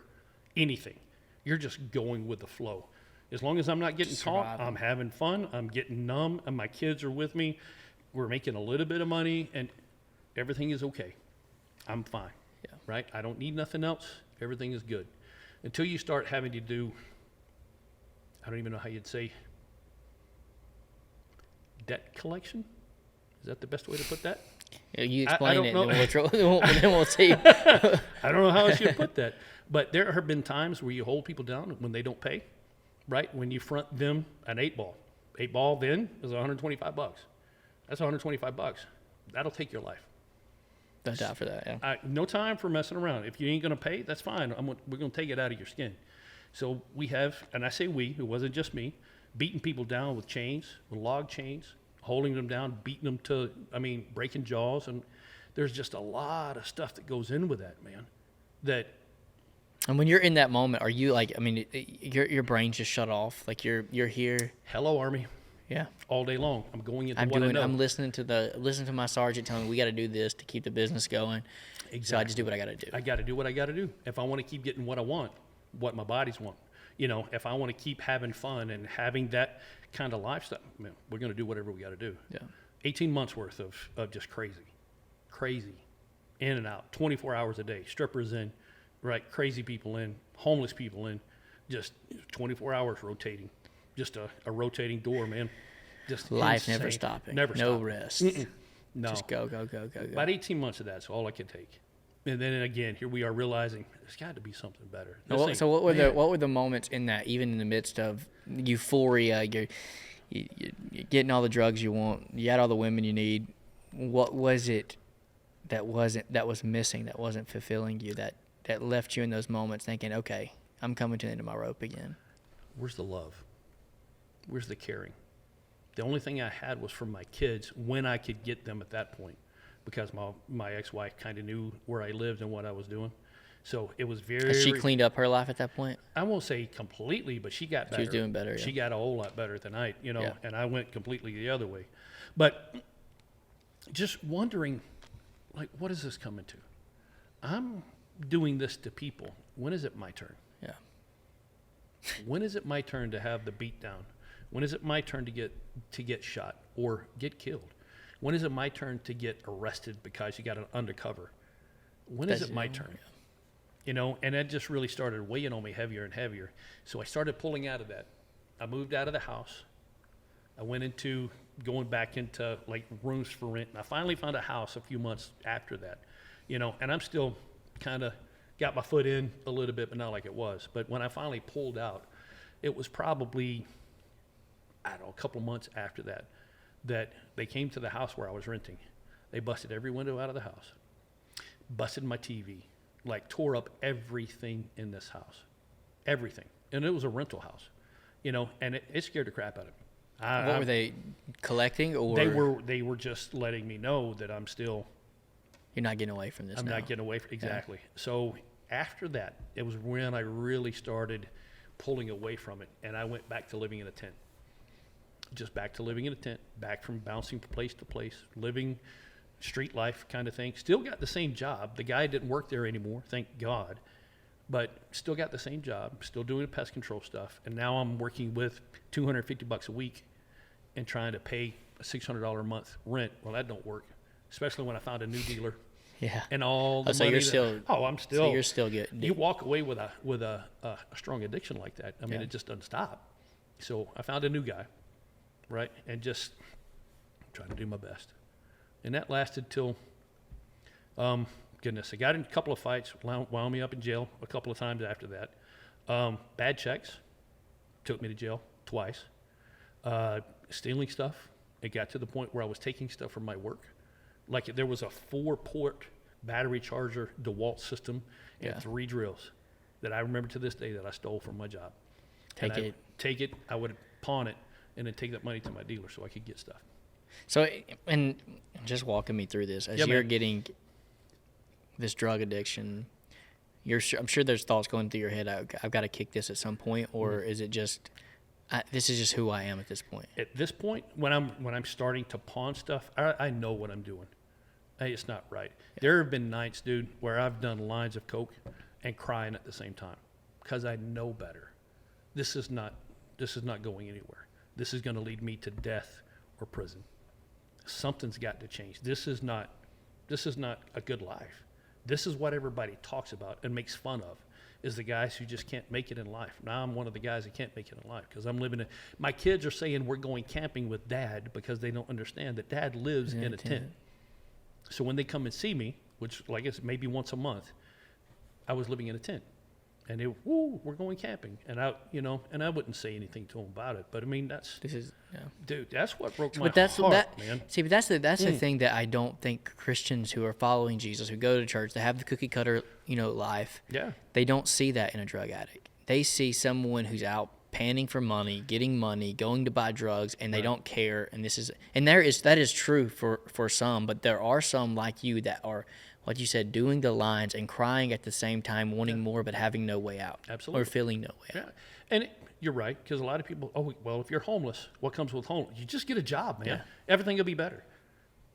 anything. You're just going with the flow. As long as I'm not getting caught, I'm having fun. I'm getting numb, and my kids are with me. We're making a little bit of money, and everything is okay. I'm fine, right? I don't need nothing else. Everything is good. Until you start having to do, I don't even know how you'd say, debt collection? Is that the best way to put that? You explain don't it, know. then we'll see. I don't know how I should put that. But there have been times where you hold people down when they don't pay, right? When you front them an 8-ball. 8-ball then is $125. That's $125. That'll take your life. Don't die for that, yeah. No time for messing around. If you ain't going to pay, that's fine. We're going to take it out of your skin. So we have, and I say we, it wasn't just me, beating people down with chains, with log chains, holding them down, beating them to, breaking jaws. And there's just a lot of stuff that goes in with that, man. And when you're in that moment, are you like, your brain's just shut off? Like you're here. Hello, Army. Yeah. All day long. I'm going into what I know. I'm listening to my sergeant telling me we got to do this to keep the business going. Exactly. So I just do what I got to do. I got to do what I got to do. If I want to keep getting what I want, what my bodies want, if I want to keep having fun and having that kind of lifestyle, man, we're going to do whatever we got to do. Yeah. 18 months worth of just crazy, in and out, 24 hours a day, strippers in, right, crazy people in, homeless people in, just 24 hours rotating, just a rotating door, man. Just life insane. never stopping, never no stopping. rest. No, just go. About 18 months of that's all I could take, and then again, here we are realizing there's got to be something better. So what were the moments in that, even in the midst of euphoria, you're getting all the drugs you want, you got all the women you need? What was it that was missing, that wasn't fulfilling you, that left you in those moments thinking, okay, I'm coming to the end of my rope again? Where's the love? Where's the caring? The only thing I had was from my kids when I could get them at that point, because my ex-wife kind of knew where I lived and what I was doing. So it was very... Has she cleaned up her life at that point? I won't say completely, but she got better. She was doing better, yeah. She got a whole lot better than I, Yeah. And I went completely the other way. But just wondering, like, what is this coming to? I'm doing this to people. When is it my turn? Yeah. When is it my turn to have the beat down? When is it my turn to get shot or get killed? When is it my turn to get arrested because you got an undercover? When is it my turn? Yeah. And that just really started weighing on me heavier and heavier. So I started pulling out of that. I moved out of the house. I went into going back into like rooms for rent. And I finally found a house a few months after that, and I'm still kind of got my foot in a little bit, but not like it was. But when I finally pulled out, it was probably, I don't know, a couple months after that they came to the house where I was renting. They busted every window out of the house, busted my TV, like tore up everything in this house, everything. And it was a rental house, and it scared the crap out of me. What were they collecting, or they were just letting me know that I'm still... You're not getting away from this. I'm now. not getting away from exactly. Yeah. So after that, it was when I really started pulling away from it, and I went back to living in a tent. Just back to living in a tent, back from bouncing from place to place, living street life kind of thing. Still got the same job. The guy didn't work there anymore, thank God, but still got the same job, still doing the pest control stuff. And now I'm working with $250 a week and trying to pay a $600 a month rent. Well, that don't work, especially when I found a new dealer Yeah. And all the so money. you're still. I'm still. So you're still good. You walk away with a strong addiction like that. I mean, Yeah. it just doesn't stop. So I found a new guy, right, and just tried to do my best. And that lasted till, goodness, I got in a couple of fights, wound me up in jail a couple of times after that. Bad checks, took me to jail twice. Stealing stuff. It got to the point where I was taking stuff from my work. Like there was a 4-port battery charger DeWalt system and 3 drills that I remember to this day that I stole from my job. Take it, I would pawn it, and then take that money to my dealer so I could get stuff. So, and just walking me through this, as you're getting this drug addiction, I'm sure there's thoughts going through your head, I've got to kick this at some point, or is it just, this is just who I am at this point? At this point, when I'm starting to pawn stuff, I know what I'm doing. Hey, it's not right. Yeah. There have been nights, dude, where I've done lines of coke and crying at the same time because I know better. This is not going anywhere. This is going to lead me to death or prison. Something's got to change. This is not a good life. This is what everybody talks about and makes fun of, is the guys who just can't make it in life. Now I'm one of the guys that can't make it in life because I'm living in. My kids are saying we're going camping with Dad because they don't understand that Dad lives in a tent. So when they come and see me, which like it's maybe once a month, I was living in a tent. And we're going camping, and I wouldn't say anything to them about it. But I mean, dude, that's what broke my heart, man. See, but that's the thing that I don't think Christians who are following Jesus, who go to church, they have the cookie cutter, life. Yeah. They don't see that in a drug addict. They see someone who's out panning for money, getting money, going to buy drugs, and they don't care. And that is true for some, but there are some like you that are, like you said, doing the lines and crying at the same time, wanting more but having no way out. Absolutely. Or feeling no way out. And you're right, because a lot of people, if you're homeless, what comes with homeless? You just get a job, man. Yeah. Everything will be better.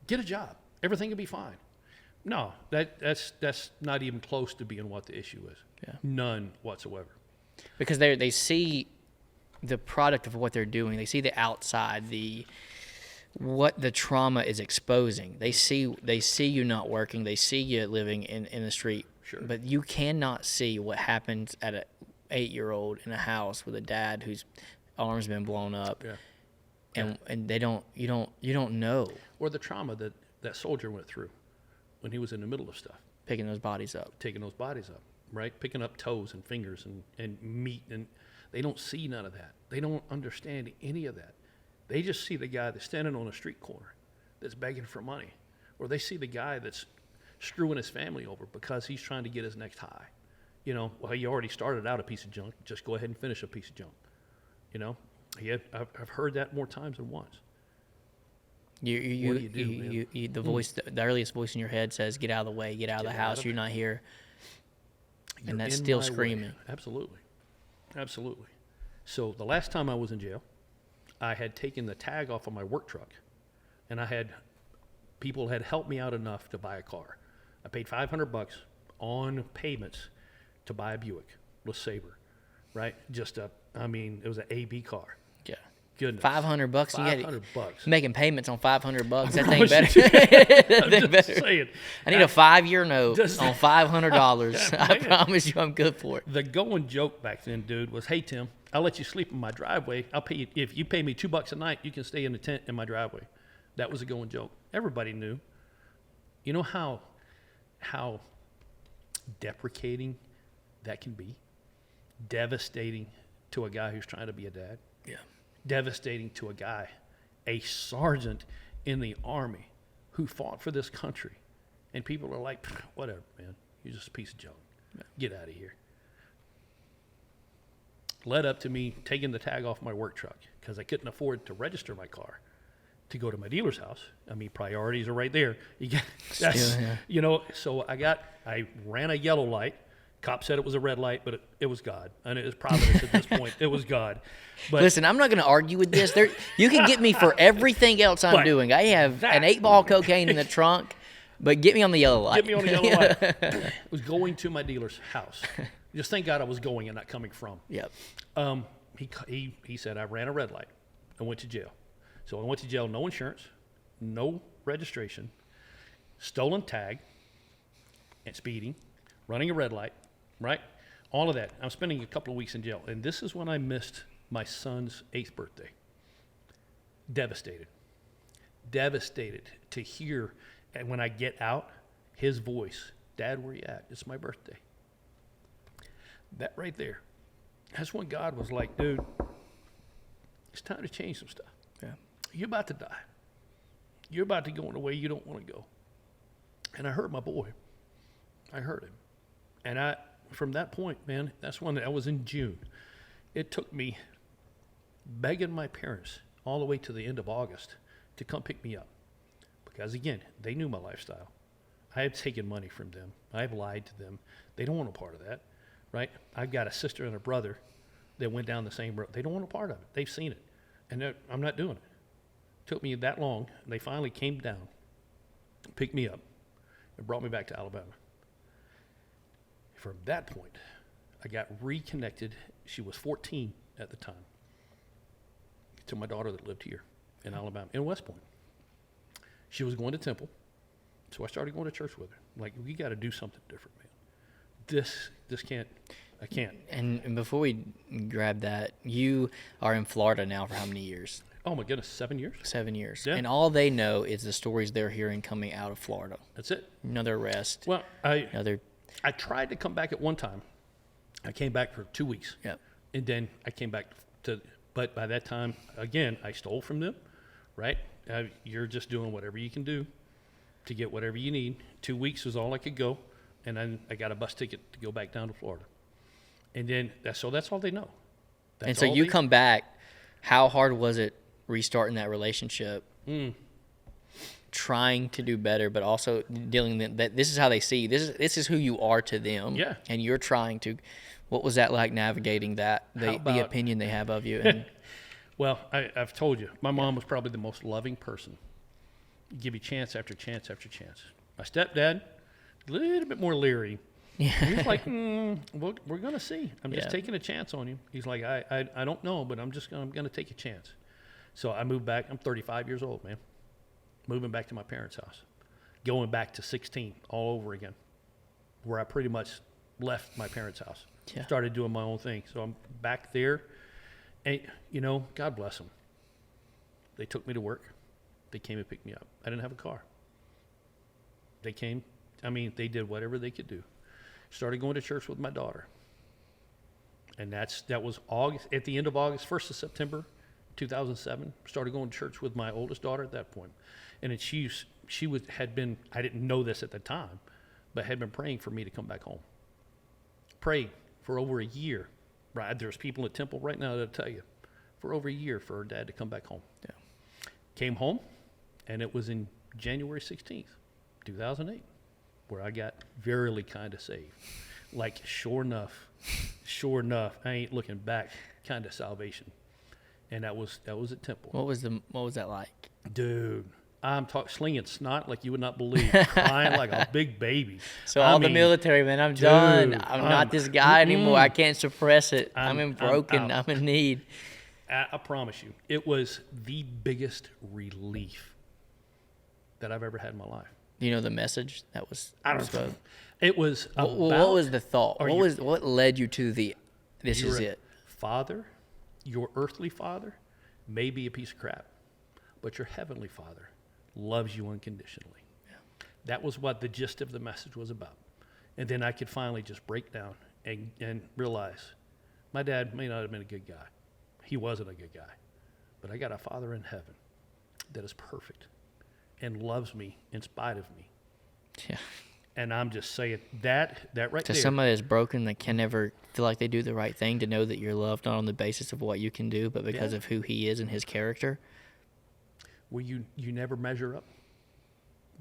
Get a job. Everything will be fine. No, that's not even close to being what the issue is. Yeah. None whatsoever. Because they see the product of what they're doing. They see the outside, what the trauma is exposing. They see you not working. They see you living in the street. Sure. But you cannot see what happens at an 8-year-old in a house with a dad whose arm's been blown up. Yeah. And you don't know. Or the trauma that soldier went through when he was in the middle of stuff. Taking those bodies up, right? Picking up toes and fingers and meat, and they don't see none of that. They don't understand any of that. They just see the guy that's standing on a street corner that's begging for money. Or they see the guy that's screwing his family over because he's trying to get his next high. You already started out a piece of junk. Just go ahead and finish a piece of junk. I've heard that more times than once. What do you do, the voice, the earliest voice in your head says, "Get out of the way, get out of the house. You're not here." And that's still screaming. Absolutely. So the last time I was in jail, I had taken the tag off of my work truck, and people had helped me out enough to buy a car. I paid $500 on payments to buy a Buick LeSabre, right? It was an AB car. Yeah. Goodness. $500. $500. Making payments on $500. That ain't better. I'm just saying. I need a 5-year note on $500. I promise you, I'm good for it. The going joke back then, dude, was, "Hey Tim, I'll let you sleep in my driveway. I'll pay you if you pay me $2 a night. You can stay in the tent in my driveway." That was a going joke. Everybody knew. You know how deprecating that can be? Devastating to a guy who's trying to be a dad. Yeah. Devastating to a sergeant in the Army who fought for this country. And people are like, "Whatever, man. You're just a piece of junk. Get out of here." Led up to me taking the tag off my work truck because I couldn't afford to register my car to go to my dealer's house. I mean, priorities are right there. So I ran a yellow light. Cop said it was a red light, but it was God. And it was Providence at this point. It was God. But listen, I'm not going to argue with this. You can get me for everything else I'm doing. I have an 8-ball cocaine in the trunk, but get me on the yellow light. Get me on the yellow light. It was going to my dealer's house. Just thank God I was going and not coming from. Yep. He said I ran a red light. I went to jail. So I went to jail, no insurance, no registration, stolen tag, and speeding, running a red light, right? All of that. I'm spending a couple of weeks in jail. And this is when I missed my son's 8th birthday. Devastated. Devastated to hear, and when I get out, his voice, Dad, where you at? It's my birthday. That right there. That's when God was like, dude, it's time to change some stuff. Yeah. You're about to die. You're about to go in a way you don't want to go. And I heard my boy. I heard him. And from that point, man, that's when I was in June. It took me begging my parents all the way to the end of August to come pick me up. Because again, they knew my lifestyle. I had taken money from them. I've lied to them. They don't want a part of that, right? I've got a sister and a brother that went down the same road. They don't want a part of it. They've seen it. And I'm not doing it. Took me that long. They finally came down, picked me up, and brought me back to Alabama. From that point, I got reconnected. She was 14 at the time, to my daughter that lived here in Alabama, in West Point. She was going to Temple, so I started going to church with her. Like, we got to do something different, man. This can't, I can't. And before we grab that, you are in Florida now for how many years? Oh my goodness, 7 years? 7 years. Yeah. And all they know is the stories they're hearing coming out of Florida. That's it. Another arrest. Well, Another. I tried to come back at one time. I came back for 2 weeks. Yep. And then I came back but by that time, again, I stole from them, right? You're just doing whatever you can do to get whatever you need. 2 weeks was all I could go. And then I got a bus ticket to go back down to Florida. And then, that's all they know. And so you come back, how hard was it restarting that relationship? Trying to do better, but also dealing that this is how they see you. This is who you are to them. Yeah. And you're trying to, what was that like navigating that, the opinion they have of you? And well, I've told you, my mom was probably the most loving person. Give you chance after chance after chance. My stepdad, a little bit more leery. Yeah. He's like, we're going to see. I'm just Yeah. taking a chance on you. He's like, I don't know, but I'm going to take a chance. So I moved back. I'm 35 years old, man. Moving back to my parents' house. Going back to 16 all over again, where I pretty much left my parents' house. Yeah. Started doing my own thing. So I'm back there. And, God bless them. They took me to work. They came and picked me up. I didn't have a car. They came. They did whatever they could do. Started going to church with my daughter. And that was August, at the end of August, 1st of September, 2007. Started going to church with my oldest daughter at that point. And had been, I didn't know this at the time, but had been praying for me to come back home. Prayed for over a year. Right? There's people at Temple right now that'll tell you, for over a year for her dad to come back home. Yeah. Came home, and it was in January 16th, 2008, where I got verily kind of saved. Like, sure enough, I ain't looking back kind of salvation. And that was at Temple. what was that like? Dude, I'm slinging snot like you would not believe, crying like a big baby. So the military, man, I'm done. I'm not this guy anymore. I can't suppress it. I'm broken. I'm in need. I promise you, it was the biggest relief that I've ever had in my life. You know the message that was spoke? It was about, what was the thought? What led you to this is it? Father, your earthly father may be a piece of crap, but your heavenly Father loves you unconditionally. Yeah. That was what the gist of the message was about. And then I could finally just break down and realize my dad may not have been a good guy. He wasn't a good guy. But I got a Father in heaven that is perfect and loves me in spite of me. Yeah. And I'm just saying that right to there. Somebody that's broken, that can never feel like they do the right thing, to know that you're loved not on the basis of what you can do, but because of who he is and his character. Well, you never measure up.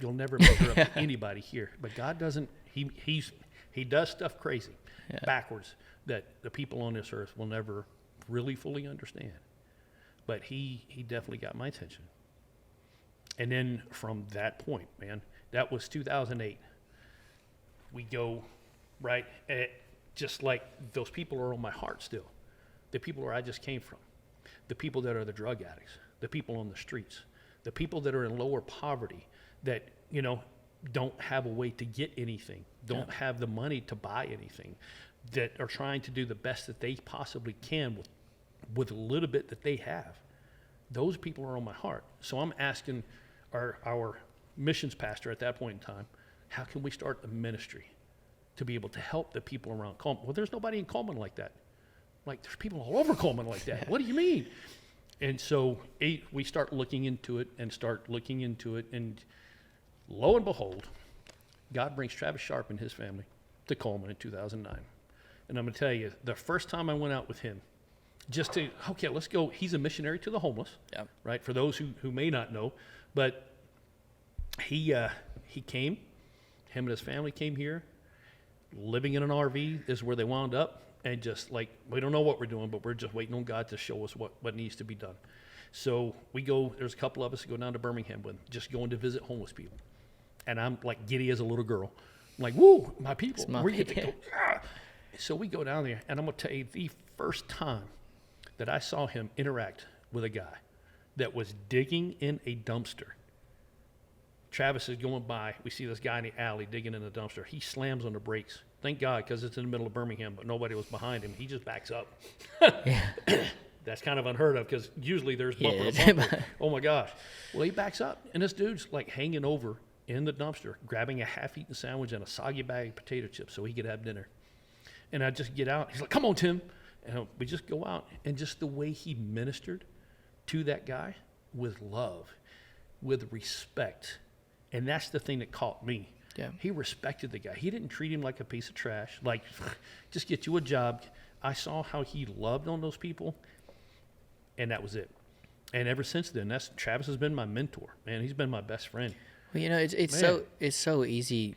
You'll never measure up to anybody here. But God doesn't. He does stuff crazy, backwards, that the people on this earth will never really fully understand. But he definitely got my attention. And then from that point, man, that was 2008. We go, right, just like those people are on my heart still. The people where I just came from. The people that are the drug addicts. The people on the streets. The people that are in lower poverty that, don't have a way to get anything. don't have the money to buy anything, that are trying to do the best that they possibly can with a little bit that they have. Those people are on my heart. So I'm asking our missions pastor at that point in time, how can we start a ministry to be able to help the people around Coleman? Well, there's nobody in Coleman like that. Like, there's people all over Coleman like that. What do you mean? And so we start looking into it, and lo and behold, God brings Travis Sharp and his family to Coleman in 2009. And I'm going to tell you, the first time I went out with him, let's go. He's a missionary to the homeless, right? For those who may not know, but he came, him and his family came here, living in an RV is where they wound up, and just like, we don't know what we're doing, but we're just waiting on God to show us what needs to be done. So there's a couple of us who go down to Birmingham with just going to visit homeless people. And I'm like giddy as a little girl. I'm like, woo, my people. We get to go. So we go down there, and I'm going to tell you, the first time that I saw him interact with a guy that was digging in a dumpster. Travis is going by. We see this guy in the alley digging in a dumpster. He slams on the brakes. Thank God, because it's in the middle of Birmingham, but nobody was behind him. He just backs up. That's kind of unheard of, because usually there's bumper to bumper. Oh, my gosh. Well, he backs up, and this dude's like hanging over in the dumpster, grabbing a half-eaten sandwich and a soggy bag of potato chips so he could have dinner. And I just get out. He's like, come on, Tim. And we just go out, and just the way he ministered to that guy with love, with respect. And that's the thing that caught me. Yeah. He respected the guy. He didn't treat him like a piece of trash, like, just get you a job. I saw how he loved on those people, and that was it. And ever since then, Travis has been my mentor, man. He's been my best friend. Well, it's so easy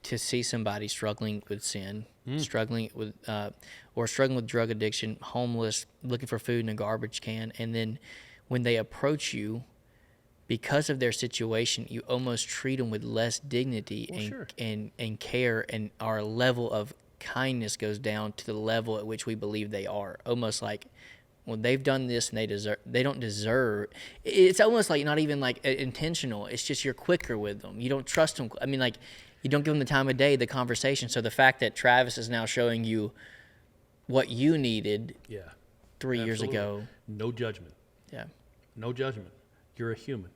to see somebody struggling with sin, struggling with drug addiction, homeless, looking for food in a garbage can, and then when they approach you, because of their situation, you almost treat them with less dignity and care, and our level of kindness goes down to the level at which we believe they are. Almost like, well, they've done this and they don't deserve. It's almost like not even like intentional. It's just you're quicker with them. You don't trust them. I mean, like, you don't give them the time of day, the conversation. So the fact that Travis is now showing you what you needed 3 years ago. No judgment. Yeah. No judgment. You're a human.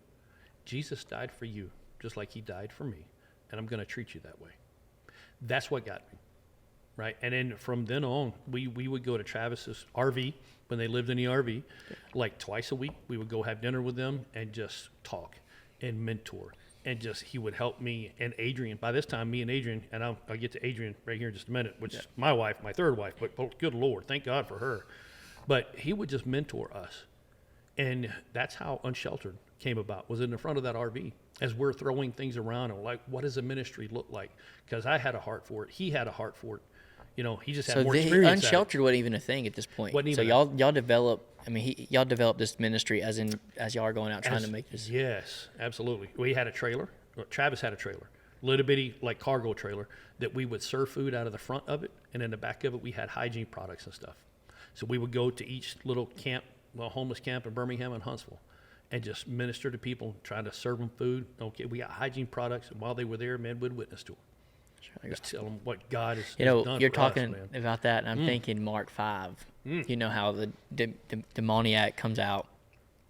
Jesus died for you just like he died for me, and I'm going to treat you that way. That's what got me, right? And then from then on, we would go to Travis's RV when they lived in the RV, like twice a week. We would go have dinner with them and just talk and mentor, and just he would help me and Adrian. By this time, me and Adrian, and I'll get to Adrian right here in just a minute, which is my wife, my third wife, but good Lord, thank God for her. But he would just mentor us. And that's how Unsheltered came about, was in the front of that RV as we're throwing things around and like, what does a ministry look like? Because I had a heart for it. He had a heart for it. You know, he just had more experience. Unsheltered wasn't even a thing at this point. So y'all developed. I mean, y'all developed this ministry as y'all are going out trying to make this. Yes, absolutely. We had a trailer. Travis had a trailer, little bitty like cargo trailer that we would serve food out of the front of it, and in the back of it we had hygiene products and stuff. So we would go to each little camp, homeless camp in Birmingham and Huntsville, and just minister to people, trying to serve them food. Okay, we got hygiene products, and while they were there, men would witness to them. Just tell them what God has done. You're for talking us, about that, and I'm thinking Mark 5. You know how the demoniac comes out,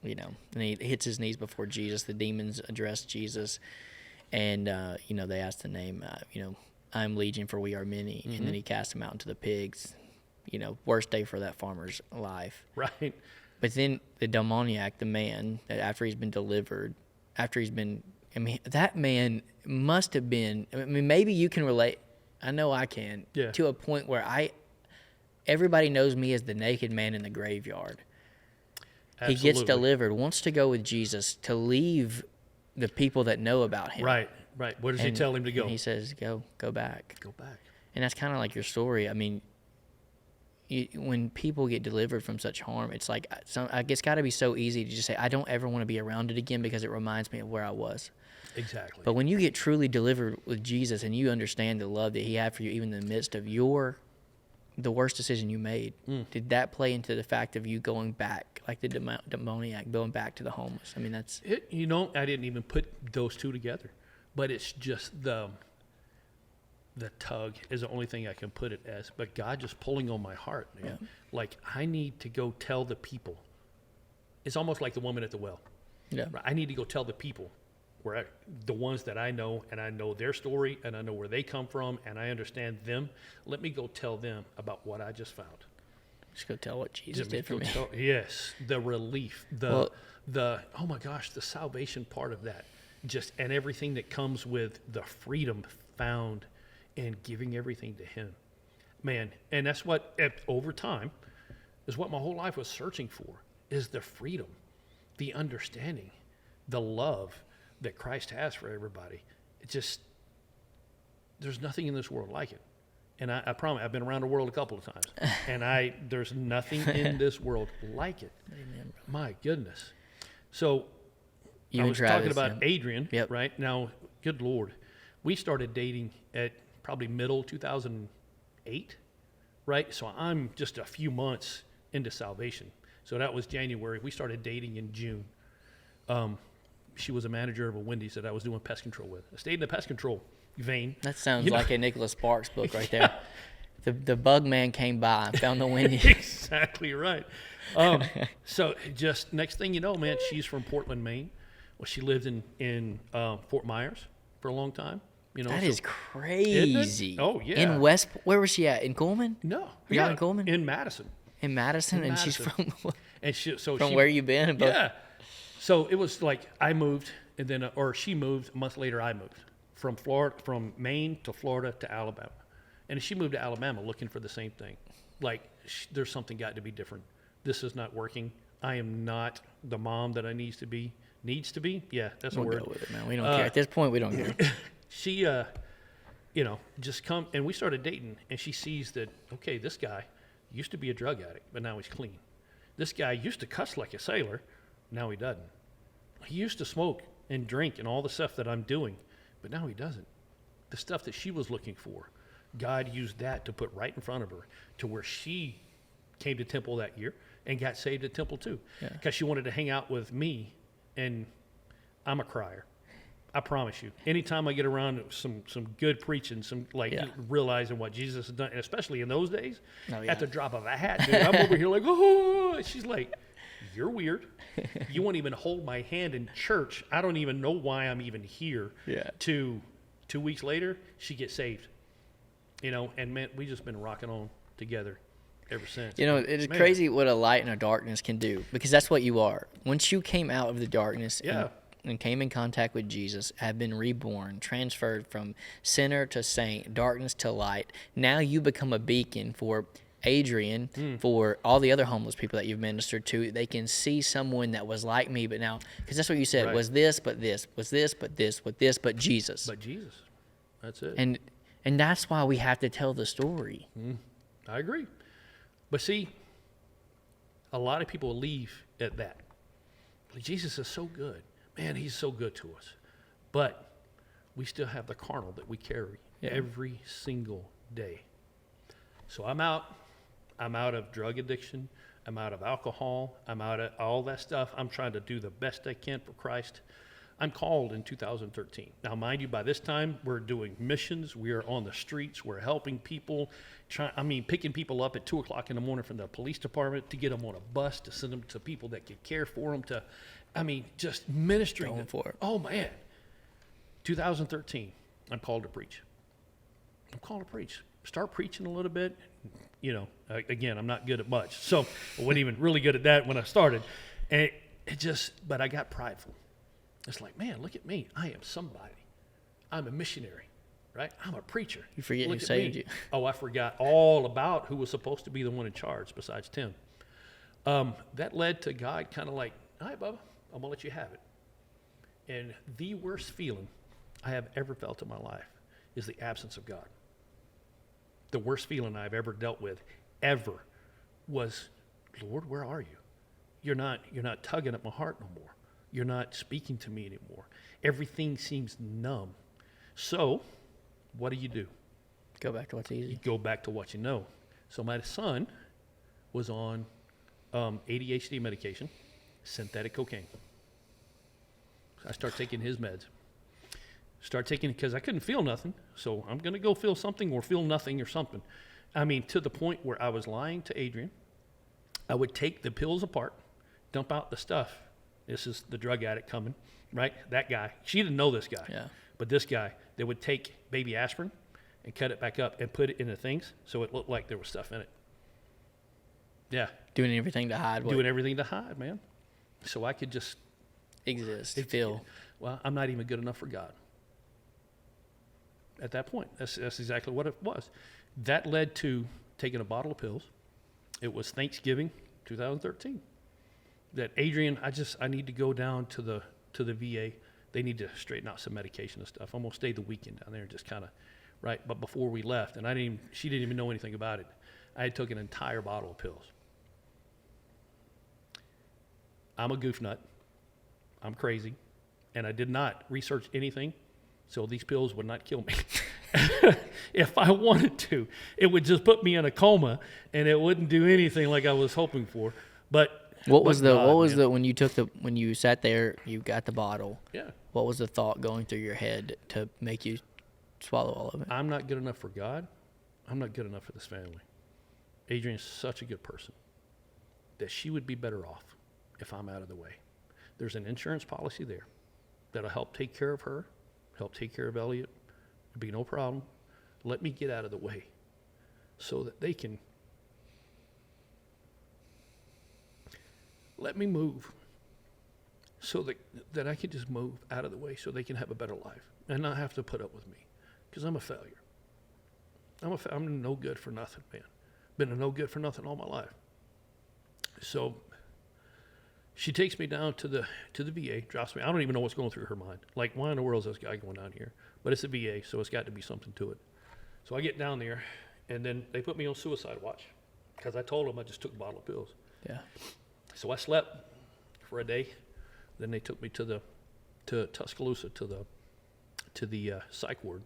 and he hits his knees before Jesus. The demons address Jesus, and they ask the name. I am Legion, for we are many, and then he casts them out into the pigs. Worst day for that farmer's life. Right. But then the demoniac, the man, after he's been delivered, that man must have been, maybe you can relate, I know I can, to a point where everybody knows me as the naked man in the graveyard. Absolutely. He gets delivered, wants to go with Jesus, to leave the people that know about him. Right. Where does he tell him to go? And he says, go back. Go back. And that's kind of like your story. I mean, when people get delivered from such harm, it's like, it's got to be so easy to just say, I don't ever want to be around it again because it reminds me of where I was. Exactly. But when you get truly delivered with Jesus and you understand the love that he had for you, even in the midst of the worst decision you made, did that play into the fact of you going back, like the demoniac, going back to the homeless? I mean, that's it. I didn't even put those two together, but it's just the the tug is the only thing I can put it as, but God just pulling on my heart, man. Yeah. Like, I need to go tell the people. It's almost like the woman at the well. Yeah. Right? I need to go tell the people, the ones that I know, and I know their story, and I know where they come from, and I understand them. Let me go tell them about what I just found. Just go tell what Jesus did for me. Yes, the relief, the oh my gosh, the salvation part of that, and everything that comes with the freedom found in giving everything to Him, man. And that's what over time is what my whole life was searching for, is the freedom, the understanding, the love that Christ has for everybody. It just, there's nothing in this world like it. And I promise, I've been around the world a couple of times, and there's nothing in this world like it. Amen, bro. My goodness. So You I and was Travis, talking about Adrian, Yep. right? Now, good Lord, we started dating at probably middle 2008, right? So I'm just a few months into salvation. So that was January. We started dating in June. She was a manager of a Wendy's that I was doing pest control with. I stayed in the pest control vein. That sounds You know- like a Nicholas Sparks book right there. The bug man came by and found the Wendy. Exactly right. So just next thing you know, man, she's from Portland, Maine. Well, she lived in Fort Myers for a long time. You know, That so- is crazy. Oh, yeah. In where was she at? In Coleman? No, Y'all in Coleman? in Madison, In Madison, In and she's Madison. from and so from she, where you been? And both- Yeah. So it was like I moved, and then or she moved. A month later, I moved from Maine to Florida to Alabama, and she moved to Alabama looking for the same thing. Like there's something got to be different. This is not working. I am not the mom that I needs to be. Needs to be? Yeah, that's a We'll word. go with it, man. We don't care. At this point, we don't care. She, just come, and we started dating, and she sees that, okay, this guy used to be a drug addict, but now he's clean. This guy used to cuss like a sailor, now he doesn't. He used to smoke and drink and all the stuff that I'm doing, but now he doesn't. The stuff that she was looking for, God used that to put right in front of her to where she came to Temple that year and got saved at Temple too. Yeah. Because she wanted to hang out with me, and I'm a crier. I promise you. Anytime I get around some good preaching, Yeah. realizing what Jesus has done, and especially in those days, Oh, yeah. at the drop of a hat, dude, I'm over here like, oh, and she's like, you're weird. You won't even hold my hand in church. I don't even know why I'm even here. Yeah. 2 weeks later, she gets saved. And man, we just been rocking on together ever since. It's Man. crazy what a light in a darkness can do, because that's what you are. Once you came out of the darkness Yeah. and came in contact with Jesus, have been reborn, transferred from sinner to saint, darkness to light, now you become a beacon for Adrian, for all the other homeless people that you've ministered to. They can see someone that was like me, but now, because that's what you said, Right. was this, but this, was this, but this, with this, but Jesus. But Jesus, that's it. And that's why we have to tell the story. I agree. But see, a lot of people leave at that. Like, Jesus is so good. Man, he's so good to us. But we still have the carnal that we carry every single day. So I'm out of drug addiction. I'm out of alcohol. I'm out of all that stuff. I'm trying to do the best I can for Christ. I'm called in 2013. Now, mind you, by this time, we're doing missions. We are on the streets. We're helping people. Picking people up at 2 o'clock in the morning from the police department to get them on a bus, to send them to people that could care for them, just ministering. Going for it. Oh, man. 2013, I'm called to preach. Start preaching a little bit. Again, I'm not good at much. So I wasn't even really good at that when I started. And but I got prideful. It's like, man, look at me. I am somebody. I'm a missionary, right? I'm a preacher. You forget Look who at me. saved you. Oh, I forgot all about who was supposed to be the one in charge besides Tim. That led to God kind of like, all right, Bubba, I'm going to let you have it. And the worst feeling I have ever felt in my life is the absence of God. The worst feeling I've ever dealt with, ever, was, Lord, where are you? You're not tugging at my heart no more. You're not speaking to me anymore. Everything seems numb. So, what do? Go back to what's easy. You go back to what you know. So my son was on ADHD medication, synthetic cocaine. I start taking his meds. Start taking it because I couldn't feel nothing. So I'm going to go feel something or feel nothing or something. I mean, to the point where I was lying to Adrian. I would take the pills apart, dump out the stuff. This is the drug addict coming, right? That guy. She didn't know this guy. Yeah. But this guy, they would take baby aspirin and cut it back up and put it in the things so it looked like there was stuff in it. Yeah. Doing everything to hide. Doing everything to hide, man. So I could just exist. Feel. Well, I'm not even good enough for God. At that point, that's exactly what it was. That led to taking a bottle of pills. It was Thanksgiving 2013. That Adrian, I need to go down to the VA. They need to straighten out some medication and stuff. I'm gonna stay the weekend down there and just kind of, right. But before we left, and she didn't even know anything about it. I had took an entire bottle of pills. I'm a goof nut. I'm crazy, and I did not research anything, so these pills would not kill me. If I wanted to, it would just put me in a coma, and it wouldn't do anything like I was hoping for. But when you sat there, you got the bottle. Yeah. What was the thought going through your head to make you swallow all of it? I'm not good enough for God. I'm not good enough for this family. Adrian's such a good person that she would be better off if I'm out of the way. There's an insurance policy there that'll help take care of her, help take care of Elliot. It'll be no problem. Let me get out of the way so that they can let me move so that I can just move out of the way so they can have a better life and not have to put up with me because I'm a failure. I'm no good for nothing, man. Been a no good for nothing all my life. So she takes me down to the VA, drops me. I don't even know what's going through her mind. Like, why in the world is this guy going down here? But it's a VA, so it's got to be something to it. So I get down there, and then they put me on suicide watch because I told them I just took a bottle of pills. Yeah. So I slept for a day. Then they took me to Tuscaloosa to the psych ward,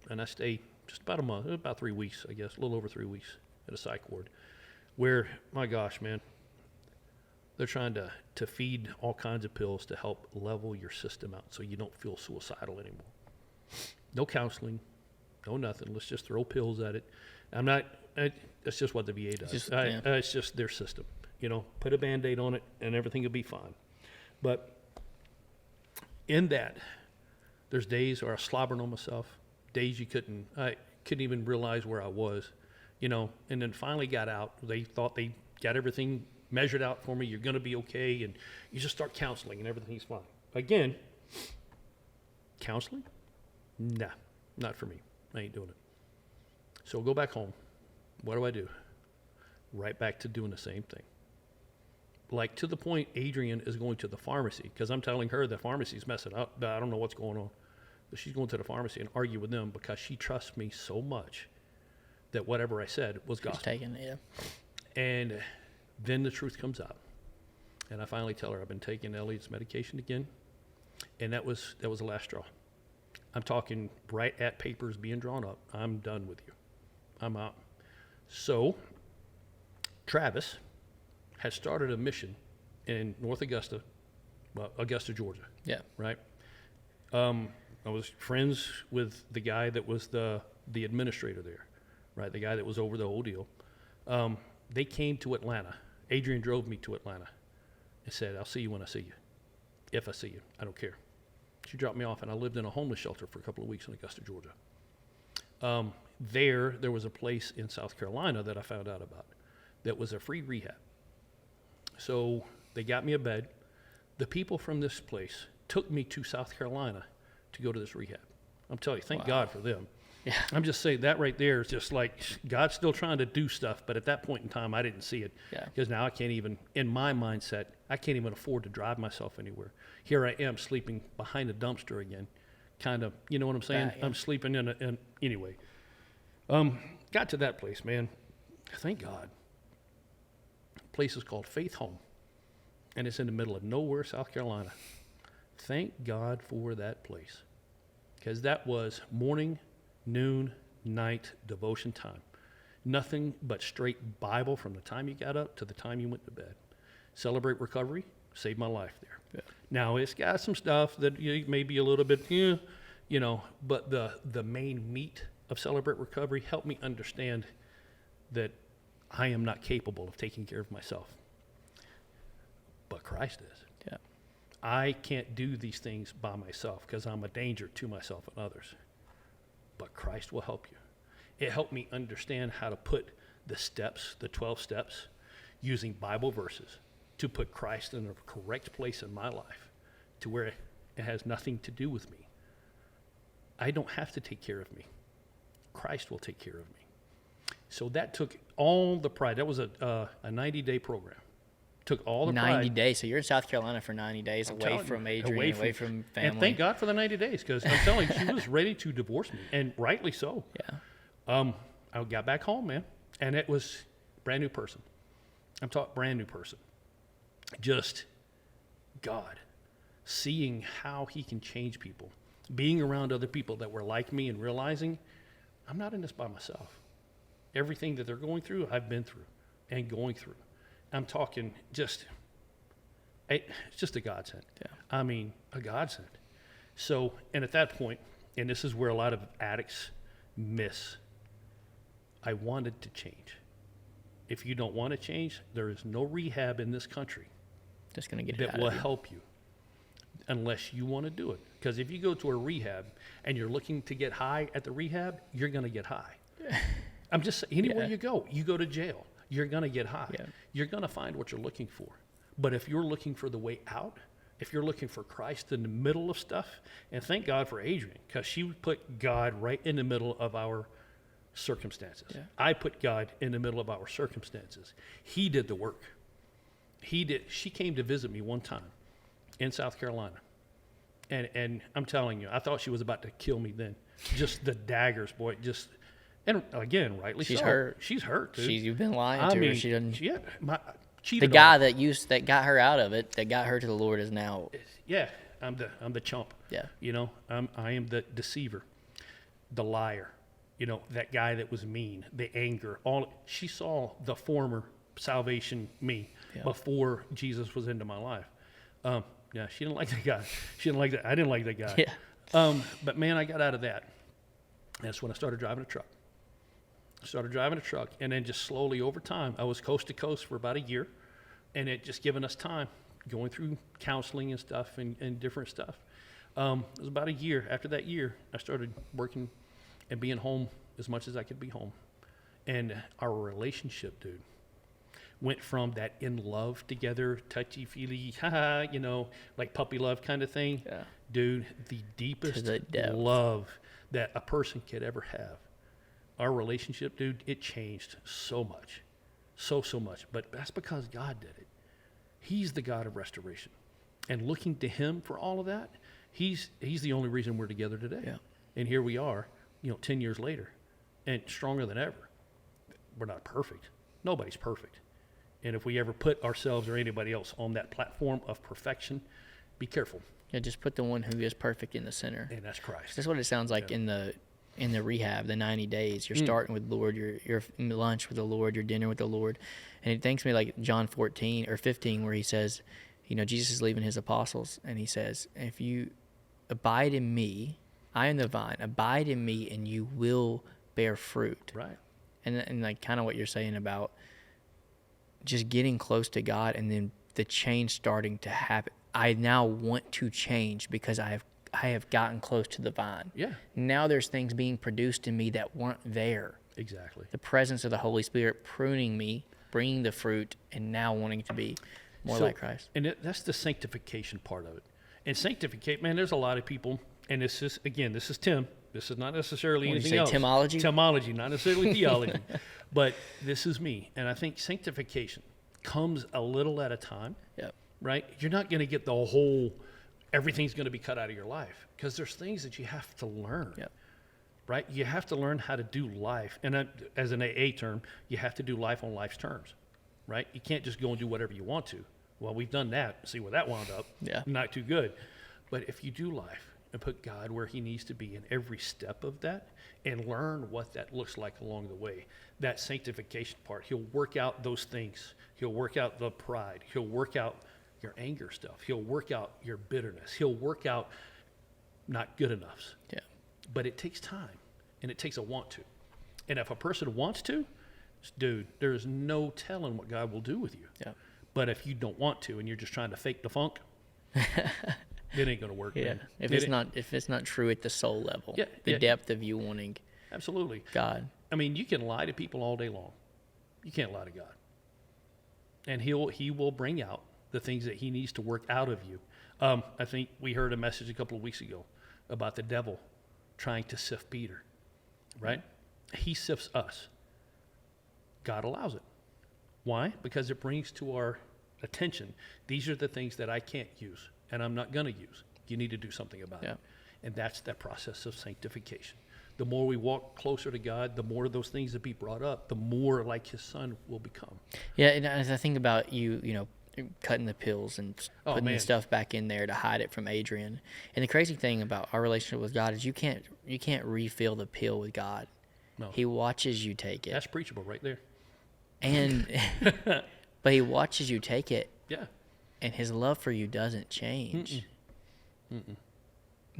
and I stayed just about a month, about 3 weeks, I guess, a little over 3 weeks at a psych ward, where, my gosh, man, they're trying to feed all kinds of pills to help level your system out so you don't feel suicidal anymore. No counseling, no nothing. Let's just throw pills at it. That's just what the VA does. It's just their system. You know, put a Band-Aid on it and everything will be fine. But in that, there's days where I slobbered on myself, days I couldn't even realize where I was, you know, and then finally got out. They thought they got everything measured out for me. You're going to be okay. And you just start counseling and everything's fine. Again, counseling? Nah, not for me. I ain't doing it. So go back home. What do? Right back to doing the same thing. Like, to the point Adrian is going to the pharmacy because I'm telling her the pharmacy's messing up. I don't know what's going on. But she's going to the pharmacy and argue with them because she trusts me so much that whatever I said was gospel. She's taking it, yeah. And then the truth comes out. And I finally tell her I've been taking Elliot's medication again. And that was the last straw. I'm talking right at papers being drawn up. I'm done with you. I'm out. So Travis had started a mission in North Augusta, Augusta, Georgia. Yeah. Right? I was friends with the guy that was the administrator there, right? The guy that was over the whole deal. They came to Atlanta. Adrian drove me to Atlanta and said, I'll see you when I see you. If I see you, I don't care. She dropped me off, and I lived in a homeless shelter for a couple of weeks in Augusta, Georgia. There was a place in South Carolina that I found out about that was a free rehab. So they got me a bed. The people from this place took me to South Carolina to go to this rehab. I'm telling you, thank God for them. Yeah. I'm just saying that right there is just like God's still trying to do stuff, but at that point in time, I didn't see it. Yeah. Because now I can't even, in my mindset, I can't even afford to drive myself anywhere. Here I am sleeping behind a dumpster again, kind of, you know what I'm saying? Yeah. I'm sleeping anyway. Got to that place, man. Thank God. The place is called Faith Home, and it's in the middle of nowhere, South Carolina. Thank God for that place, because that was morning, noon, night devotion time. Nothing but straight Bible from the time you got up to the time you went to bed. Celebrate Recovery saved my life there. Yeah. Now, it's got some stuff that may be a little bit, But the main meat of Celebrate Recovery helped me understand that I am not capable of taking care of myself, but Christ is. Yeah. I can't do these things by myself because I'm a danger to myself and others, but Christ will help you. It helped me understand how to put the steps, the 12 steps, using Bible verses to put Christ in the correct place in my life to where it has nothing to do with me. I don't have to take care of me. Christ will take care of me. So that took all the pride. That was a 90-day program. Took all the 90 pride. days. So you're in South Carolina for 90 days, away from Adrian, away from family. And thank God for the 90 days, because I'm telling you, she was ready to divorce me, and rightly so. Yeah. I got back home, man, and it was brand new person. I'm talking brand new person. Just God, seeing how he can change people, being around other people that were like me and realizing I'm not in this by myself. Everything that they're going through, I've been through and going through. I'm talking it's just a godsend. Yeah. I mean, a godsend. So, and at that point, and this is where a lot of addicts miss, I wanted to change. If you don't want to change, there is no rehab in this country Just going to get it that out will of you. help you unless you want to do it. Because if you go to a rehab and you're looking to get high at the rehab, you're going to get high. I'm just saying, anywhere Yeah. you go to jail, you're going to get high. Yeah. You're going to find what you're looking for. But if you're looking for the way out, if you're looking for Christ in the middle of stuff, and thank God for Adrian, because she put God right in the middle of our circumstances. Yeah. I put God in the middle of our circumstances. He did the work. She came to visit me one time in South Carolina. And I'm telling you, I thought she was about to kill me then. Just the daggers, boy. And again, rightly She's so. hurt. She's hurt, dude. You've been lying to her. She doesn't. Yeah, The cheated guy on her. that got her out of it, that got her to the Lord, is now. Yeah, I'm the chump. Yeah. I am the deceiver, the liar. That guy that was mean, the anger. She saw the former salvation me before Jesus was into my life. Yeah, she didn't like that guy. She didn't like that. I didn't like that guy. Yeah. But man, I got out of that. That's when I started driving a truck. And then just slowly over time, I was coast to coast for about a year, and it just given us time going through counseling and stuff and different stuff. It was about a year. After that year, I started working and being home as much as I could be home. And our relationship, dude, went from that in love together, touchy-feely, like puppy love kind of thing. Yeah. Dude, the deepest the depth. love that a person could ever have. Our relationship, dude, it changed so much. So much. But that's because God did it. He's the God of restoration. And looking to him for all of that, he's the only reason we're together today. Yeah. And here we are, 10 years later, and stronger than ever. We're not perfect. Nobody's perfect. And if we ever put ourselves or anybody else on that platform of perfection, be careful. Yeah, just put the one who is perfect in the center. And that's Christ. That's what it sounds like in the rehab, the 90 days. You're starting with the Lord, you're lunch with the Lord, your dinner with the Lord. And it thinks me like John 14 or 15, where he says, Jesus is leaving his apostles, and he says, if you abide in me, I am the vine, abide in me, and you will bear fruit. Right. And like kind of what you're saying about just getting close to God, and then the change starting to happen. I now want to change because I have gotten close to the vine. Yeah. Now there's things being produced in me that weren't there. Exactly. The presence of the Holy Spirit pruning me, bringing the fruit, and now wanting to be more like Christ. And that's the sanctification part of it. And sanctificate, man, there's a lot of people, and this is Tim. This is not necessarily What did anything you say, else. Timology? Timology, not necessarily theology. But this is me. And I think sanctification comes a little at a time. Yep. Right? You're not going to get the whole, everything's going to be cut out of your life, because there's things that you have to learn. Yep. Right? You have to learn how to do life. And as an AA term, you have to do life on life's terms. Right? You can't just go and do whatever you want to. Well, we've done that. See where that wound up. Yeah. Not too good. But if you do life and put God where he needs to be in every step of that, and learn what that looks like along the way, that sanctification part, he'll work out those things. He'll work out the pride. He'll work out your anger stuff. He'll work out your bitterness. He'll work out not good enoughs. Yeah. But it takes time, and it takes a want to. And if a person wants to, dude, there's no telling what God will do with you. Yeah. But if you don't want to, and you're just trying to fake the funk, it ain't gonna work. Yeah. Man. If it's not true at the soul level, Yeah, the yeah. depth of you wanting Absolutely. God. I mean, you can lie to people all day long. You can't lie to God. And he will bring out the things that he needs to work out of you. I think we heard a message a couple of weeks ago about the devil trying to sift Peter, right? He sifts us. God allows it. Why? Because it brings to our attention, these are the things that I can't use and I'm not going to use. You need to do something about it. And that's that process of sanctification. The more we walk closer to God, the more of those things that be brought up, the more like his son will become. Yeah, and as I think about you cutting the pills and putting the stuff back in there to hide it from Adrian. And the crazy thing about our relationship with God is you can't refill the pill with God. No. He watches you take it. That's preachable right there. And but he watches you take it. Yeah. And his love for you doesn't change.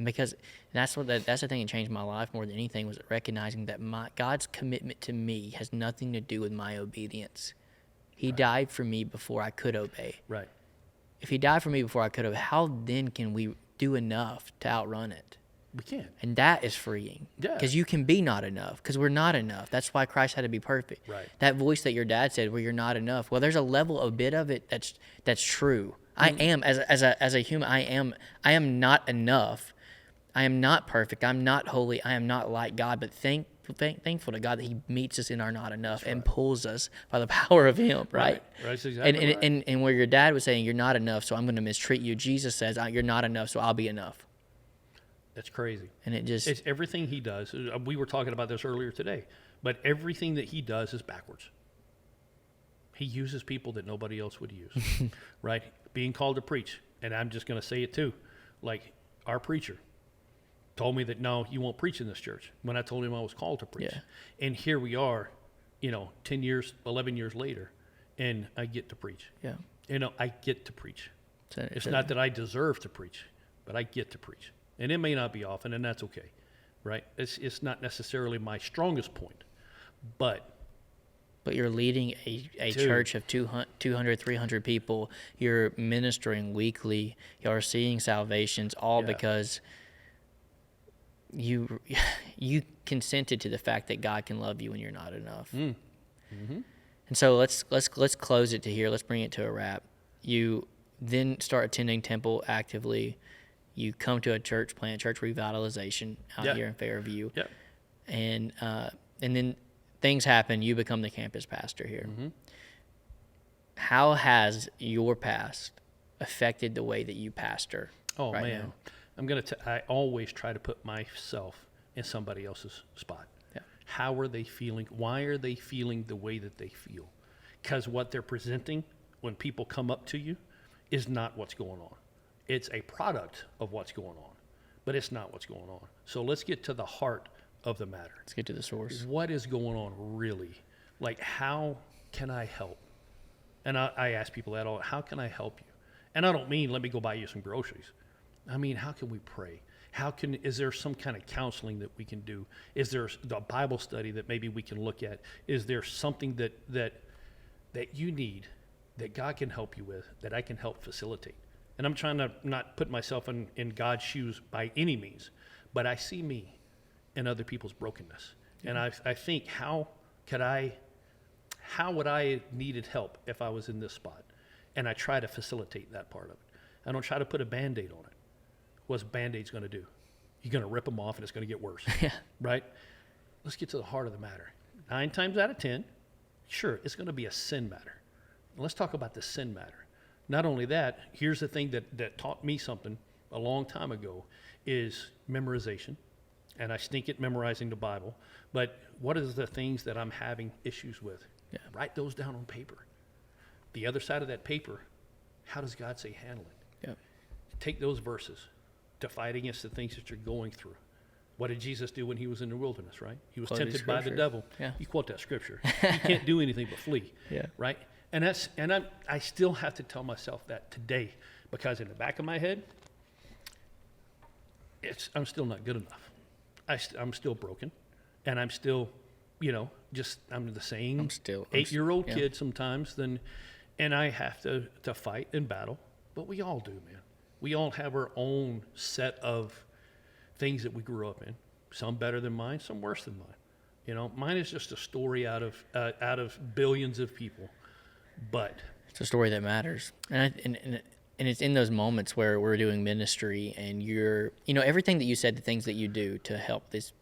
Because that's the thing that changed my life more than anything, was recognizing that God's commitment to me has nothing to do with my obedience. He died for me before I could obey. Right. If he died for me before I could obey, how then can we do enough to outrun it? We can. And that is freeing. Yeah. Because you can be not enough, because we're not enough. That's why Christ had to be perfect. Right. That voice that your dad said, where you're not enough. Well, there's a bit of it that's true. I am, as a human, I am not enough. I am not perfect. I'm not holy. I am not like God. But thankful to God that he meets us in our not enough and pulls us by the power of him, right? That's exactly right. And where your dad was saying, you're not enough, so I'm going to mistreat you. Jesus says, you're not enough, so I'll be enough. That's crazy. And it's everything he does. We were talking about this earlier today, but everything that he does is backwards. He uses people that nobody else would use, right? Being called to preach. And I'm just going to say it too. Like our preacher told me that, no, you won't preach in this church, when I told him I was called to preach. Yeah. And here we are, 10 years, 11 years later, and I get to preach. Yeah. I get to preach. It's not that I deserve to preach, but I get to preach. And it may not be often, and that's okay, right? It's not necessarily my strongest point, but you're leading a church of 200, 300 people. You're ministering weekly. You're seeing salvations, all because you consented to the fact that God can love you when you're not enough. And so let's close it to here. Let's bring it to a wrap. You then start attending temple actively. You come to a church plant, church revitalization out here in Fairview. Yeah. And then things happen. You become the campus pastor here. How has your past affected the way that you pastor right now? I always try to put myself in somebody else's spot. Yeah. How are they feeling? Why are they feeling the way that they feel? Because what they're presenting when people come up to you is not what's going on. It's a product of what's going on, but it's not what's going on. So let's get to the heart of the matter. Let's get to the source. What is going on really? Like, how can I help? And I ask people that all, how can I help you? And I don't mean, let me go buy you some groceries. I mean, how can we pray? Is there some kind of counseling that we can do? Is there a Bible study that maybe we can look at? Is there something that you need that God can help you with, that I can help facilitate? And I'm trying to not put myself in God's shoes by any means, but I see me and other people's brokenness. And I think, how would I have needed help if I was in this spot? And I try to facilitate that part of it. I don't try to put a Band-Aid on it. What's Band-Aid's going to do? You're going to rip them off and it's going to get worse, right? Let's get to the heart of the matter. 9 times out of 10, sure, it's going to be a sin matter. Let's talk about the sin matter. Not only that, here's the thing that taught me something a long time ago is memorization. And I stink at memorizing the Bible. But what is the things that I'm having issues with? Yeah. Write those down on paper. The other side of that paper, how does God say handle it? Yeah. Take those verses to fight against the things that you're going through. What did Jesus do when he was in the wilderness, right? He was tempted by the devil. Yeah. You quote that scripture. You can't do anything but flee, right? And I still have to tell myself that today, because in the back of my head, I'm still not good enough. I'm still broken, and I'm still, I'm the same I'm 8-year-old yeah. kid sometimes. And I have to fight and battle, but we all do, man. We all have our own set of things that we grew up in. Some better than mine, some worse than mine. Mine is just a story out of billions of people, but it's a story that matters. And it's in those moments where we're doing ministry and you're, everything that you said, the things that you do to help this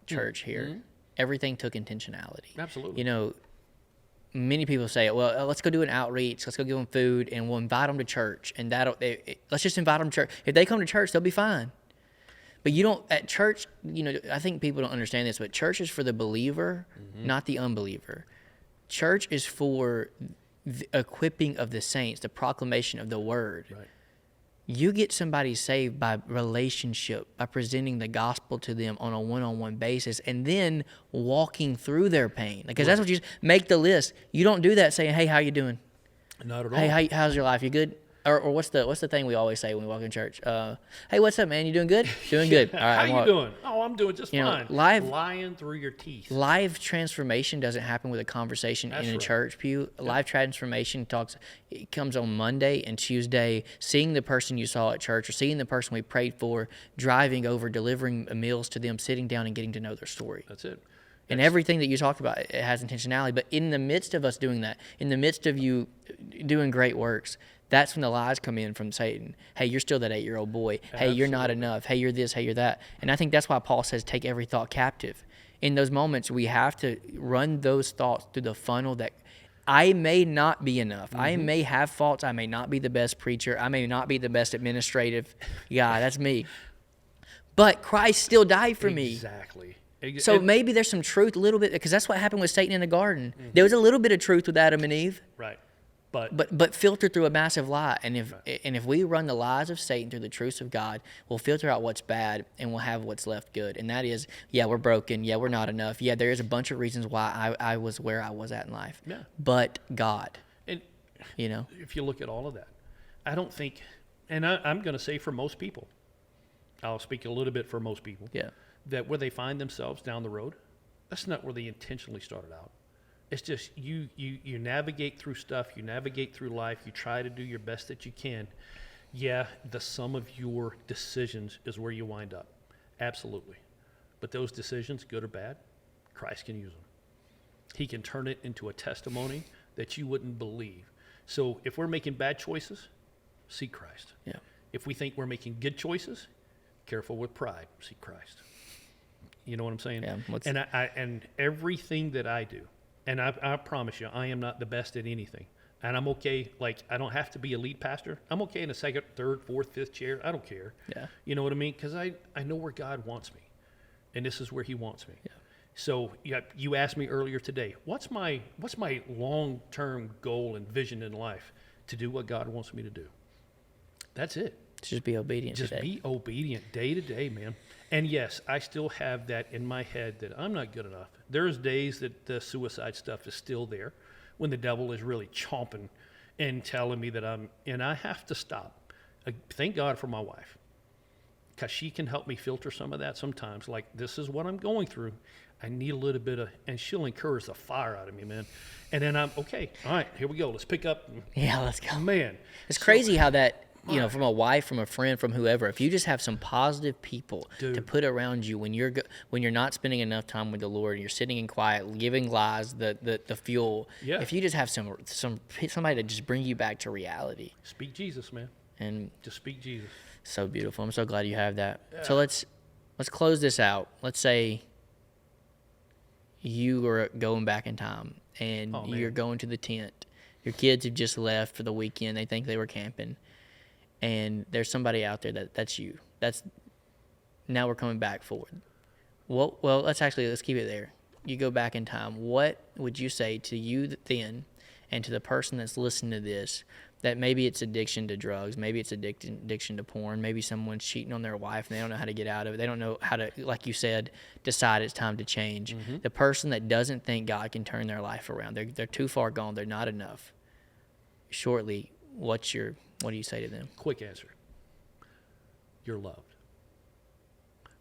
church here, everything took intentionality. Absolutely. Many people say, well, let's go do an outreach, let's go give them food, and we'll invite them to church. And let's just invite them to church. If they come to church, they'll be fine. But you don't, at church, I think people don't understand this, but church is for the believer, not the unbeliever. Church is for the equipping of the saints, the proclamation of the word. Right. You get somebody saved by relationship, by presenting the gospel to them on a one-on-one basis, and then walking through their pain. Because that's what you make the list. You don't do that saying, "Hey, how you doing? Not at all. Hey, how's your life? You good?" Or what's the thing we always say when we walk in church? Hey, what's up, man? You doing good? Doing good. All right. How you doing? Oh, I'm doing just fine. Lying through your teeth. Life transformation doesn't happen with a conversation in a church pew. Yeah. Life transformation it comes on Monday and Tuesday, seeing the person you saw at church or seeing the person we prayed for, driving over, delivering meals to them, sitting down and getting to know their story. That's it. And everything that you talked about, it has intentionality. But in the midst of us doing that, in the midst of you doing great works, that's when the lies come in from Satan. Hey, you're still that 8-year-old boy. Hey, you're not enough. Hey, you're this. Hey, you're that. And I think that's why Paul says, take every thought captive. In those moments, we have to run those thoughts through the funnel that I may not be enough. I may have faults. I may not be the best preacher. I may not be the best administrative guy. That's me. But Christ still died for me. Exactly. So maybe there's some truth a little bit, because that's what happened with Satan in the garden. There was a little bit of truth with Adam and Eve. Right. But filtered through a massive lie. And if we run the lies of Satan through the truths of God, we'll filter out what's bad and we'll have what's left good. And that is, yeah, we're broken. Yeah, we're not enough. Yeah, there is a bunch of reasons why I was where I was at in life. Yeah. But God, and if you look at all of that, I don't think, and I'm going to say for most people, I'll speak a little bit for most people, that where they find themselves down the road, that's not where they intentionally started out. It's just you navigate through stuff, you navigate through life, you try to do your best that you can. Yeah, the sum of your decisions is where you wind up. Absolutely. But those decisions, good or bad, Christ can use them. He can turn it into a testimony that you wouldn't believe. So if we're making bad choices, seek Christ. Yeah. If we think we're making good choices, careful with pride, seek Christ. You know what I'm saying? Yeah. And everything that I do, and I promise you, I am not the best at anything. And I'm okay, like, I don't have to be a lead pastor. I'm okay in a second, third, fourth, fifth chair. I don't care. Yeah. You know what I mean? Because I know where God wants me. And this is where he wants me. Yeah. So you asked me earlier today, what's my long-term goal and vision in life? To do what God wants me to do. That's it. Just be obedient Just today. be obedient day to day, man. And yes, I still have that in my head that I'm not good enough. There's days that the suicide stuff is still there when the devil is really chomping and telling me that and I have to stop. Thank God for my wife, because she can help me filter some of that sometimes. Like, this is what I'm going through. I need a little bit of, and she'll encourage the fire out of me, man. And then I'm, okay, all right, here we go. Let's pick up. Yeah, let's go. Man. It's crazy how that, from a wife, from a friend, from whoever, if you just have some positive people to put around you when you're not spending enough time with the Lord, and you're sitting in quiet, giving lies the fuel. Yeah. If you just have somebody to just bring you back to reality. Speak Jesus, man. And just speak Jesus. So beautiful. I'm so glad you have that. Yeah. So let's close this out. Let's say you are going back in time and you're going to the tent. Your kids have just left for the weekend. They think they were camping. And there's somebody out there that's you. Now we're coming back forward. Well, let's keep it there. You go back in time. What would you say to you then, and to the person that's listening to this, that maybe it's addiction to drugs, maybe it's addiction to porn, maybe someone's cheating on their wife and they don't know how to get out of it. They don't know how to, like you said, decide it's time to change. Mm-hmm. The person that doesn't think God can turn their life around, they're too far gone, they're not enough. Shortly, what do you say to them? Quick answer. You're loved.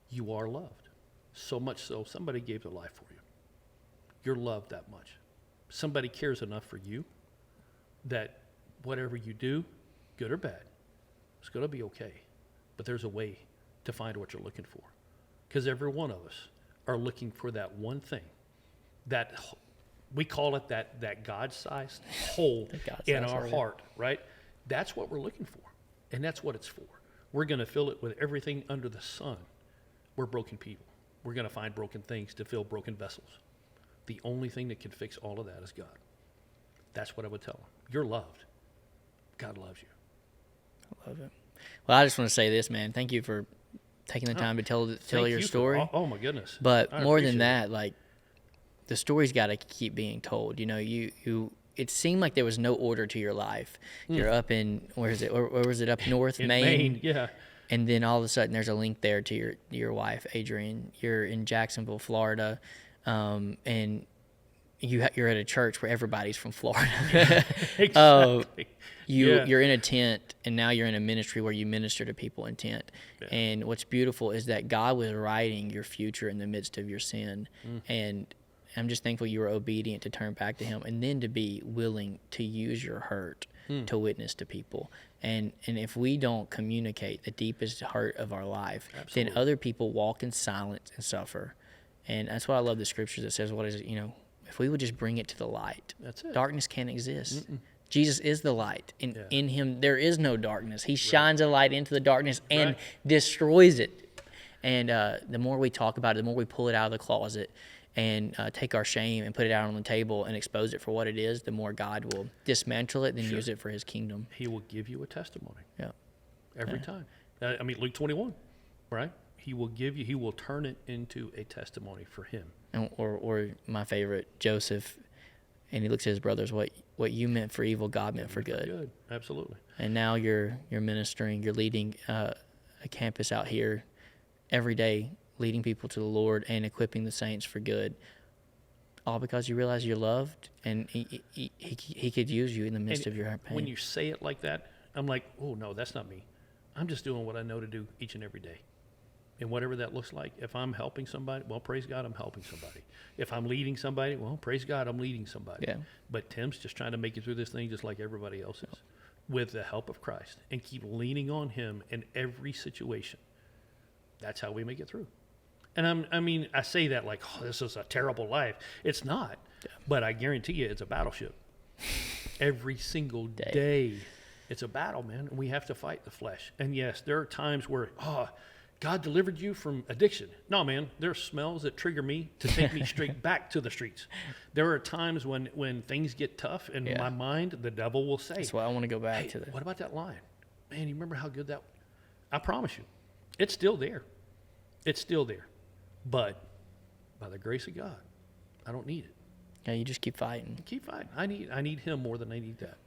You are loved. So much so, somebody gave their life for you. You're loved that much. Somebody cares enough for you that whatever you do, good or bad, it's going to be okay. But there's a way to find what you're looking for. Because every one of us are looking for that one thing, that we call it that God-sized hole in our heart, right? That's what we're looking for, and that's what it's for. We're going to fill it with everything under the sun. We're broken people. We're going to find broken things to fill broken vessels. The only thing that can fix all of that is God. That's what I would tell them. You're loved. God loves you. I love it. Well, I just want to say this, man. Thank you for taking the time to tell your story. Oh my goodness. But more than that, like, the story's got to keep being told. You know, you it seemed like there was no order to your life. You're up in, where was it, up north, In Maine? Maine, yeah. And then all of a sudden there's a link there to your wife, Adrian. You're in Jacksonville, Florida, and you're at a church where everybody's from Florida. Exactly. You're in a tent, and now you're in a ministry where you minister to people in tent. Yeah. And what's beautiful is that God was writing your future in the midst of your sin. And I'm just thankful you were obedient to turn back to Him, and then to be willing to use your hurt to witness to people. And if we don't communicate the deepest hurt of our life, then other people walk in silence and suffer. And that's why I love the scriptures that says, what is it, if we would just bring it to the light, That's it. darkness can't exist. Jesus is the light. In Him there is no darkness. He shines a light into the darkness and destroys it. And the more we talk about it, the more we pull it out of the closet and take our shame and put it out on the table and expose it for what it is, the more God will dismantle it and use it for His kingdom. He will give you a testimony. Yeah. Every time. I mean, Luke 21, right? He will turn it into a testimony for Him. And, or my favorite, Joseph, and he looks at his brothers, what you meant for evil, God meant for good. Good, absolutely. And now you're ministering, you're leading a campus out here every day, leading people to the Lord and equipping the saints for good, all because you realize you're loved, and he could use you in the midst of your pain. When you say it like that, I'm like, oh no, that's not me. I'm just doing what I know to do each and every day. And whatever that looks like, if I'm helping somebody, well, praise God, I'm helping somebody. If I'm leading somebody, well, praise God, I'm leading somebody. Yeah. But Tim's just trying to make it through this thing just like everybody else is, with the help of Christ, and keep leaning on Him in every situation. That's how we make it through. And I say that like, oh, this is a terrible life. It's not, but I guarantee you it's a battleship. Every single day, it's a battle, man. And we have to fight the flesh. And yes, there are times where, God delivered you from addiction. No, man, there are smells that trigger me to take me straight back to the streets. There are times when things get tough in my mind, the devil will say, that's why I want to go back hey, to that. what about that line? Man, you remember how good that was? I promise you, it's still there. It's still there. But by the grace of God, I don't need it. Yeah, you just keep fighting. Keep fighting. I need Him more than I need that.